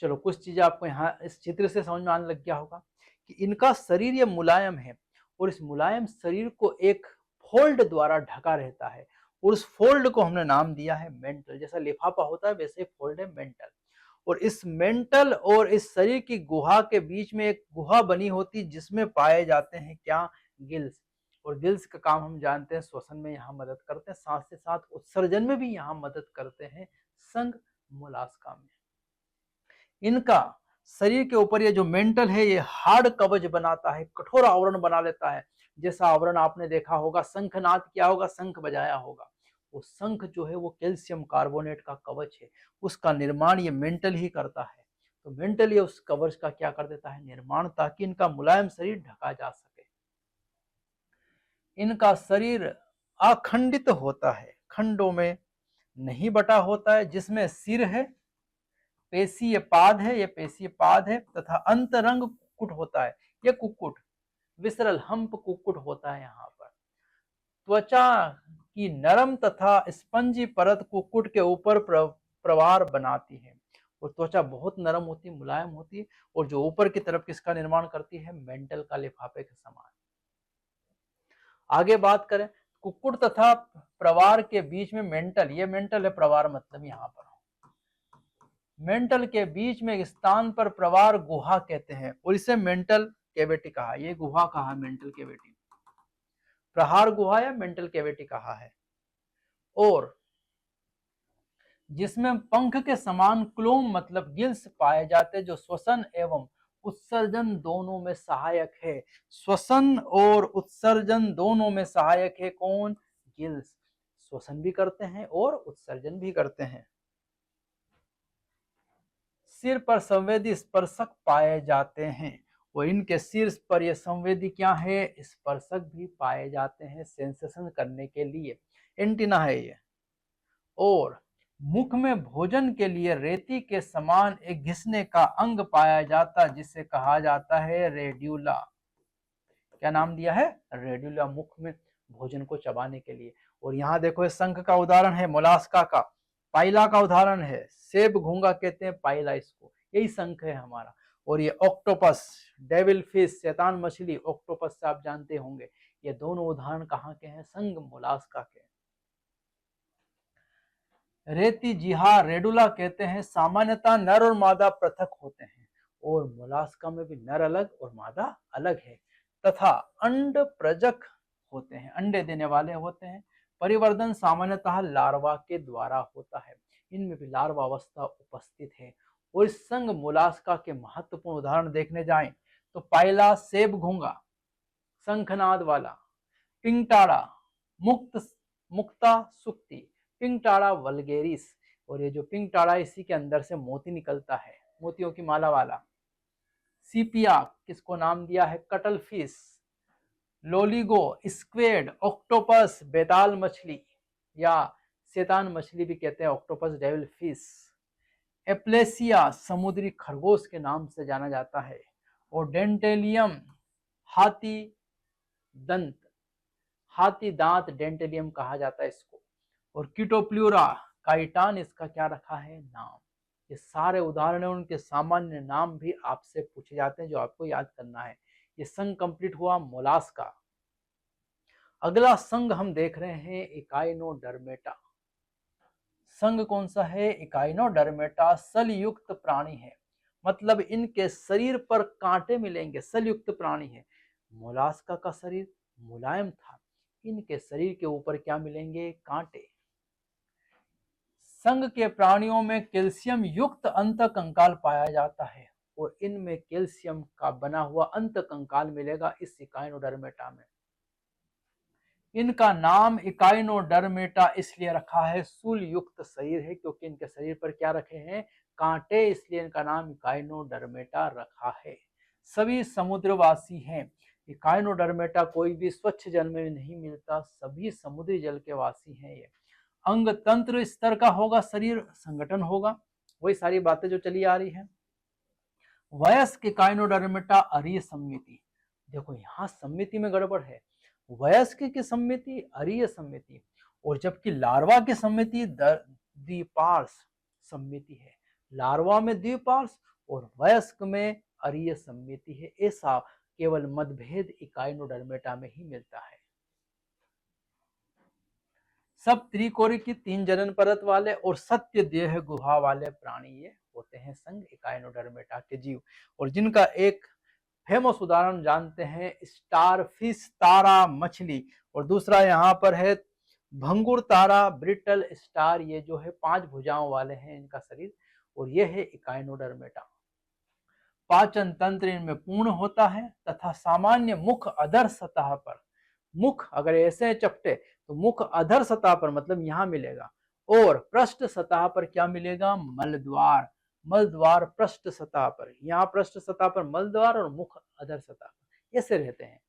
चलो कुछ चीजें आपको यहाँ इस चित्र से समझ में आने लग गया होगा कि इनका शरीर ये मुलायम है, और इस मुलायम शरीर को एक फोल्ड द्वारा ढका रहता है, और उस फोल्ड को हमने नाम दिया है मेंटल। जैसा लिफाफा होता है वैसे फोल्ड है मेंटल। और इस मेंटल और इस शरीर की गुहा के बीच में एक गुहा बनी होती, जिसमें पाए जाते हैं क्या, गिल्स। और गिल्स का काम हम जानते हैं, श्वसन में यहाँ मदद करते हैं, साथ से साथ उत्सर्जन में भी यहाँ मदद करते हैं, संघ मोलास्का में। इनका शरीर के ऊपर ये जो मेंटल है, ये हार्ड कवच बनाता है, कठोर आवरण बना लेता है। जैसा आवरण आपने देखा होगा, शंखनाद किया होगा, शंख बजाया होगा, वो शंख जो है वो कैल्शियम कार्बोनेट का कवच है, उसका निर्माण ये मेंटल ही करता है। तो मेंटल ये उस कवच का क्या कर देता है, निर्माण, ताकि इनका मुलायम शरीर ढका जा सके। इनका शरीर अखंडित होता है, खंडों में नहीं बटा होता है, जिसमें सिर है, पेशीय पाद है, ये पेशीय पाद है, तथा अंतरंग कुक्कुट होता है, ये कुक्कुट विसरल हम्प कुक्कुट होता है। यहाँ पर त्वचा की नरम तथा स्पंजी परत कुक्कुट के ऊपर प्रवार बनाती है, और त्वचा बहुत नरम होती है, मुलायम होती है, और जो ऊपर की तरफ किसका निर्माण करती है, मेंटल का लिफाफे के समान। आगे बात करें, कुक्कुट तथा प्रवार के बीच में मेंटल, ये मेंटल है, प्रवार मतलब यहाँ पर मेंटल के बीच में एक स्थान पर प्रवार गुहा कहते हैं, और इसे मेंटल कैविटी कहा, ये गुहा कहा मेंटल कैविटी, प्रहार गुहा या मेंटल कैविटी कहा है। और जिसमें पंख के समान क्लोम मतलब गिल्स पाए जाते, जो श्वसन एवं उत्सर्जन दोनों में सहायक है। श्वसन और उत्सर्जन दोनों में सहायक है कौन, गिल्स। श्वसन भी करते हैं और उत्सर्जन भी करते हैं। सिर पर संवेदी स्पर्शक पाए जाते हैं, और इनके सिर पर ये संवेदी क्या है, स्पर्शक भी पाए जाते हैं, सेंसेशन करने के लिए एंटीना है ये। और मुख में भोजन के लिए रेती के समान एक घिसने का अंग पाया जाता, जिसे कहा जाता है रेड्यूला। क्या नाम दिया है, रेड्यूला, मुख में भोजन को चबाने के लिए। और यहाँ देखो, शंख का उदाहरण है मोलास्का का, पाइला का उदाहरण है सेब घोंगा कहते हैं पाइला इसको, यही शंख है हमारा। और ये ऑक्टोपस, डेविल फिश, शैतान मछली, ऑक्टोपस से आप जानते होंगे, ये दोनों उदाहरण कहाँ के हैं? संघ मोलास्का के। रेती जिहा रेडुला कहते हैं सामान्यतः नर और मादा पृथक होते हैं और मोलास्का में भी नर अलग और मादा अलग है तथा अंड प्रजक होते हैं, अंडे देने वाले होते हैं। परिवर्धन सामान्यतः लार्वा के द्वारा होता है, इनमें भी लार्वा अवस्था उपस्थित है। और इस संघ मोलास्का के महत्वपूर्ण उदाहरण देखने जाएं तो पायला सेब घोंगा, शंखनाद वाला, पिंगटाड़ा, मुक्ता सुक्ति, पिंगटाड़ा वल्गेरिस, और ये जो पिंगटाड़ा इसी के अंदर से मोती निकलता है, मोतियों की माला वाला। सीपिया किसको नाम दिया है? Cuttlefish, Loligo, squid, octopus, बेताल मछली या शैतान मछली भी कहते हैं, ऑक्टोपस, डेविल फिश। एप्लेसिया समुद्री खरगोश के नाम से जाना जाता है और डेंटेलियम हाथी दंत, हाथी दांत डेंटेलियम कहा जाता है इसको। और कीटोप्ल्यूरा काइटान इसका क्या रखा है? नाम। ये सारे उदाहरण हैं, उनके सामान्य नाम भी आपसे पूछे जाते हैं जो आपको याद करना है। ये संघ कंप्लीट हुआ मोलास्का। अगला संघ हम देख रहे हैं इकाइनोडर्मेटा। संघ कौन सा है? इकाइनोडर्मेटा सलयुक्त प्राणी है, मतलब इनके शरीर पर कांटे मिलेंगे, सलयुक्त प्राणी है। मोलास्का का शरीर मुलायम था, इनके शरीर के ऊपर क्या मिलेंगे? कांटे। संघ के प्राणियों में कैल्शियम युक्त अंतकंकाल पाया जाता है और इनमें कैल्शियम का बना हुआ अंतकंकाल मिलेगा इस इकाइनोडर्मेटा में। इनका नाम इकाइनोडर्मेटा इसलिए रखा है, सूल युक्त शरीर है, क्योंकि इनके शरीर पर क्या रखे हैं? कांटे, इसलिए इनका नाम इकाइनोडर्मेटा रखा है। सभी समुद्रवासी हैं। इकाइनोडर्मेटा कोई भी स्वच्छ जल में नहीं मिलता, सभी समुद्री जल के वासी हैं ये। अंग तंत्र स्तर का होगा, शरीर संगठन होगा, वही सारी बातें जो चली आ रही है। वयस्क इकाइनोडर्मेटा अरीय सम्मिति, देखो यहाँ सम्मिति में गड़बड़ है, वयस्क की सम्मिति अरीय सम्मिति, और जबकि लार्वा की सम्मिति द्विपार्श सम्मिति है। लार्वा में द्विपार्श और वयस्क में अरीय सम्मिति है। ऐसा केवल मतभेद इकाइनोडर्मेटा में ही मिलता है। सब त्रिकोरी की 3 जनन परत वाले और सत्य देह गुहा वाले प्राणी ये होते हैं संघ इकाइनोडर्मेटा के जीव, और जिनका एक फेमस उदाहरण जानते हैं स्टारफिश, तारा मछली, और दूसरा यहाँ पर है भंगुर तारा, ब्रिटल स्टार, ये जो है 5 भुजाओं वाले हैं इनका शरीर, और ये है इकाइनोडर्मेटा। पाचन तंत्र इनमें पूर्ण होता है तथा सामान्य मुख अधर सतह पर, मुख अगर ऐसे चपटे तो मुख अधर सतह पर मतलब यहाँ मिलेगा, और पृष्ठ सतह पर क्या मिलेगा? मलद्वार, मलद्वार पृष्ठ सतह पर, यहाँ पृष्ठ सतह पर मलद्वार और मुख अधर सतह पर, ऐसे रहते हैं।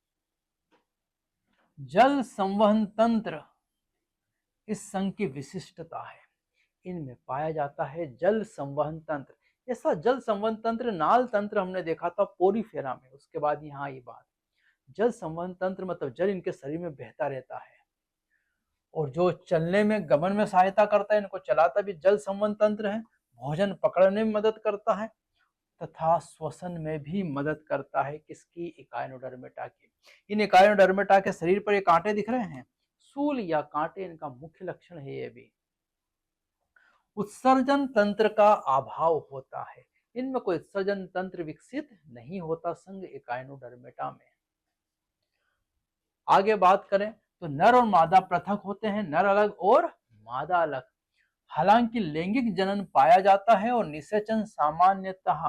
जल संवहन तंत्र इस संघ की विशिष्टता है, इनमें पाया जाता है जल संवहन तंत्र। ऐसा जल संवहन तंत्र नाल तंत्र हमने देखा था पोरीफेरा में, उसके बाद यहाँ ये बात, जल संवहन तंत्र मतलब जल इनके शरीर में बहता रहता है, और जो चलने में गमन में सहायता करता है, इनको चलाता भी जल संवहन तंत्र है, भोजन पकड़ने में मदद करता है तथा श्वसन में भी मदद करता है। किसकी? इकाइनोडर्मेटा की। इन इकाइनोडर्मेटा के शरीर पर ये कांटे दिख रहे हैं, सूल या कांटे इनका मुख्य लक्षण है। ये भी उत्सर्जन तंत्र का अभाव होता है, इनमें कोई उत्सर्जन तंत्र विकसित नहीं होता संघ इकाइनोडर्मेटा में। आगे बात करें तो नर और मादा पृथक होते हैं, नर अलग और मादा अलग। हालांकि लैंगिक जनन पाया जाता है और निषेचन सामान्यतः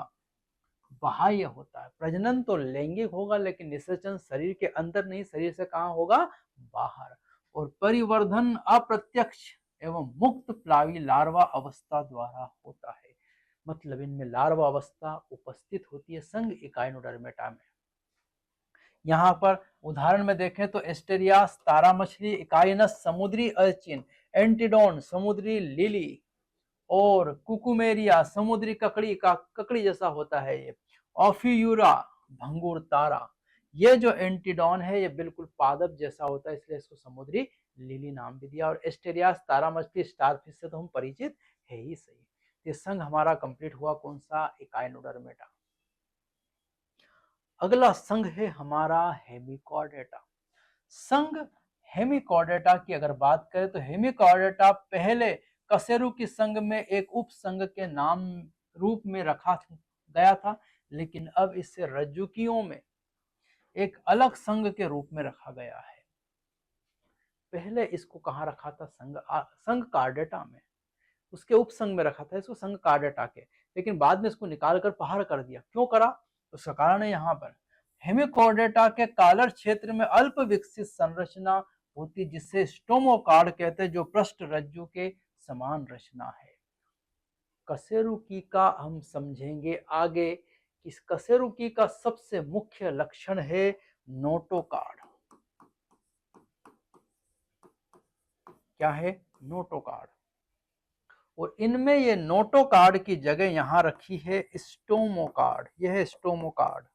बाह्य होता है। प्रजनन तो लैंगिक होगा लेकिन निषेचन शरीर के अंदर नहीं, शरीर से कहाँ होगा? बाहर। और परिवर्धन अप्रत्यक्ष एवं मुक्त प्लावी लार्वा अवस्था द्वारा होता है, मतलब इनमें लार्वा अवस्था उपस्थित होती है संघ इकाइनोडर्मेटा में। यहाँ पर उदाहरण में देखें तो एस्टेरियास तारा मछली, इकाइनस समुद्री अर्चिन, एंटीडोन समुद्री लिली, और कुकुमेरिया समुद्री ककड़ी का ककड़ी जैसा होता है ये, ऑफियूरा भंगुर तारा। ये जो एंटीडोन है ये बिल्कुल पादप जैसा होता है, इसलिए इसको समुद्री लिली नाम भी दिया। और एस्टेरियास तारा मछली स्टारफिश से तो हम परिचित है ही सही। ये संघ हमारा कंप्लीट हुआ कौन सा? इकाइनोडर्मेटा। अगला संघ है हमारा हेमिकॉर्डेटा। संघ हेमिकॉर्डेटा की अगर बात करें तो हेमिकॉर्डेटा पहले कशेरुकी संघ में एक उप संघ के नाम रूप में रखा गया था, लेकिन अब इसे रज्जुकियों में एक अलग संघ के रूप में रखा गया है। पहले इसको कहाँ रखा था? संघ कार्डेटा में, उसके उप संघ में रखा था इसको, संघ कार्डेटा के, लेकिन बाद में इसको निकाल कर बाहर कर दिया। क्यों करा? उसका कारण है यहाँ पर, हेमिकॉर्डेटा के कॉलर क्षेत्र में अल्प विकसित संरचना होती जिसे स्टोमोकार्ड कहते हैं, जो पृष्ठ रज्जु के समान रचना है। कशेरुकी का हम समझेंगे आगे। इस कशेरुकी का सबसे मुख्य लक्षण है नोटोकार्ड। क्या है? नोटोकार्ड। और इनमें ये नोटोकार्ड की जगह यहां रखी है स्टोमोकार्ड। यह है स्टोमोकार्ड।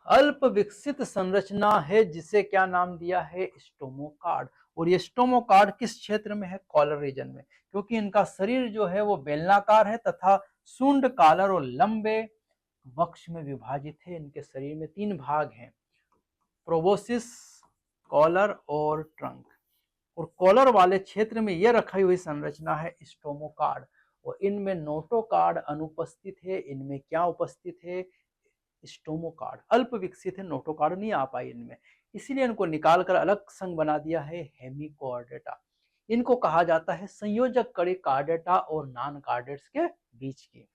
अल्प विकसित संरचना है जिसे क्या नाम दिया है? स्टोमोकार्ड। और ये स्टोमोकार्ड किस क्षेत्र में है? कॉलर रीजन में, क्योंकि इनका शरीर जो है वो बेलनाकार है तथा सूंड, कॉलर और लंबे वक्ष में विभाजित है। इनके शरीर में 3 भाग हैं, प्रोबोसिस, कॉलर और ट्रंक। और कॉलर वाले क्षेत्र में यह रखी हुई संरचना है स्टोमोकार्ड। और इनमें नोटोकार्ड अनुपस्थित है। इनमें क्या उपस्थित है? स्टोमोकार्ड। अल्प विकसित है, नोटोकार्ड नहीं आ पाई इनमें, इसीलिए इनको निकालकर अलग संघ बना दिया है हेमिकॉर्डेटा। इनको कहा जाता है संयोजक कड़ी कार्डेटा और नॉन कार्डेट्स के बीच की।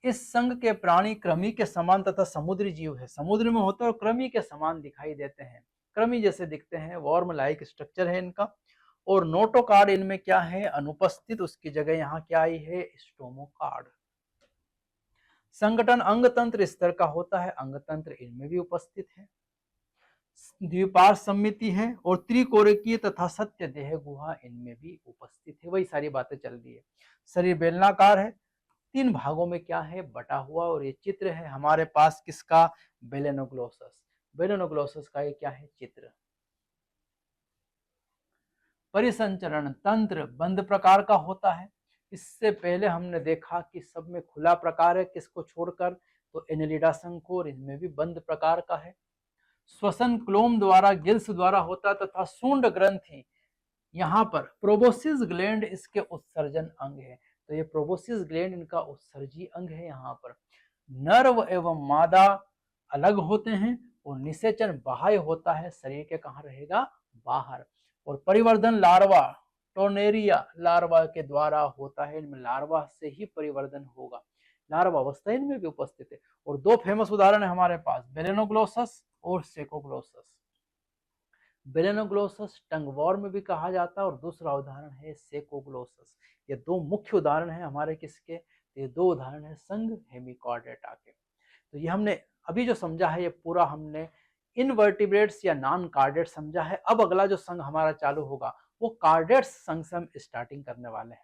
इस संघ के प्राणी कृमि के समान तथा समुद्री जीव है। समुद्र में होते हैं और कृमि के समान दिखाई देते हैं, कृमि जैसे दिखते हैं, वॉर्म लाइक स्ट्रक्चर है इनका। और नोटोकार्ड इनमें क्या है? अनुपस्थित। उसकी जगह यहाँ क्या आई है? स्टोमोकार्ड। संगठन अंगतंत्र स्तर का होता है, अंगतंत्र इनमें भी उपस्थित है। द्विपार्श्व समिति है और त्रिकोणीय तथा सत्य देह गुहा इनमें भी उपस्थित है। वही सारी बातें चल रही है। शरीर बेलनाकार है, 3 भागों में क्या है? बटा हुआ। और ये चित्र है हमारे पास किसका? बेलेनोग्लोसस। बेलेनोग्लोसस का ये क्या है? चित्र। परिसंचरण तंत्र बंद प्रकार का होता है। इससे पहले हमने देखा कि सब में खुला प्रकार है, किसको छोड़कर? तो एनेलिडा संकोर, इनमें भी बंद प्रकार का है। श्वसन क्लोम द्वारा, गिल्स द्वारा होता तथा सूंड ग्रंथि, यहाँ पर प्रोबोसिस ग्लैंड इसके उत्सर्जन अंग है। तो ये प्रोबोसिस ग्लैंड इनका उत्सर्जी अंग है। यहाँ पर नर्व एवं मादा अलग होते हैं और निषेचन बाह्य होता है। शरीर के कहाँ रहेगा? बाहर। और परिवर्धन लार्वा, टोर्नेरिया लार्वा के द्वारा होता है। इनमें लार्वा से ही परिवर्धन होगा। लार्वा अवस्था इनमें भी उपस्थित है। और 2 फेमस उदाहरण है हमारे पास, बेलेनोग्लोसस और सेकोग्लोसस। बेलेनोग्लोसस टंगवॉर्म भी कहा जाता है और दूसरा उदाहरण है सेकोग्लोसस। ये 2 मुख्य उदाहरण है हमारे किसके? ये 2 उदाहरण है संघ हेमिकॉर्डेटा के। तो ये हमने अभी जो समझा है, ये पूरा हमने इनवर्टिब्रेट्स या नॉन कार्डेट समझा है। अब अगला जो संघ हमारा चालू होगा वो कार्डेट्स संघ से हम स्टार्टिंग करने वाले हैं।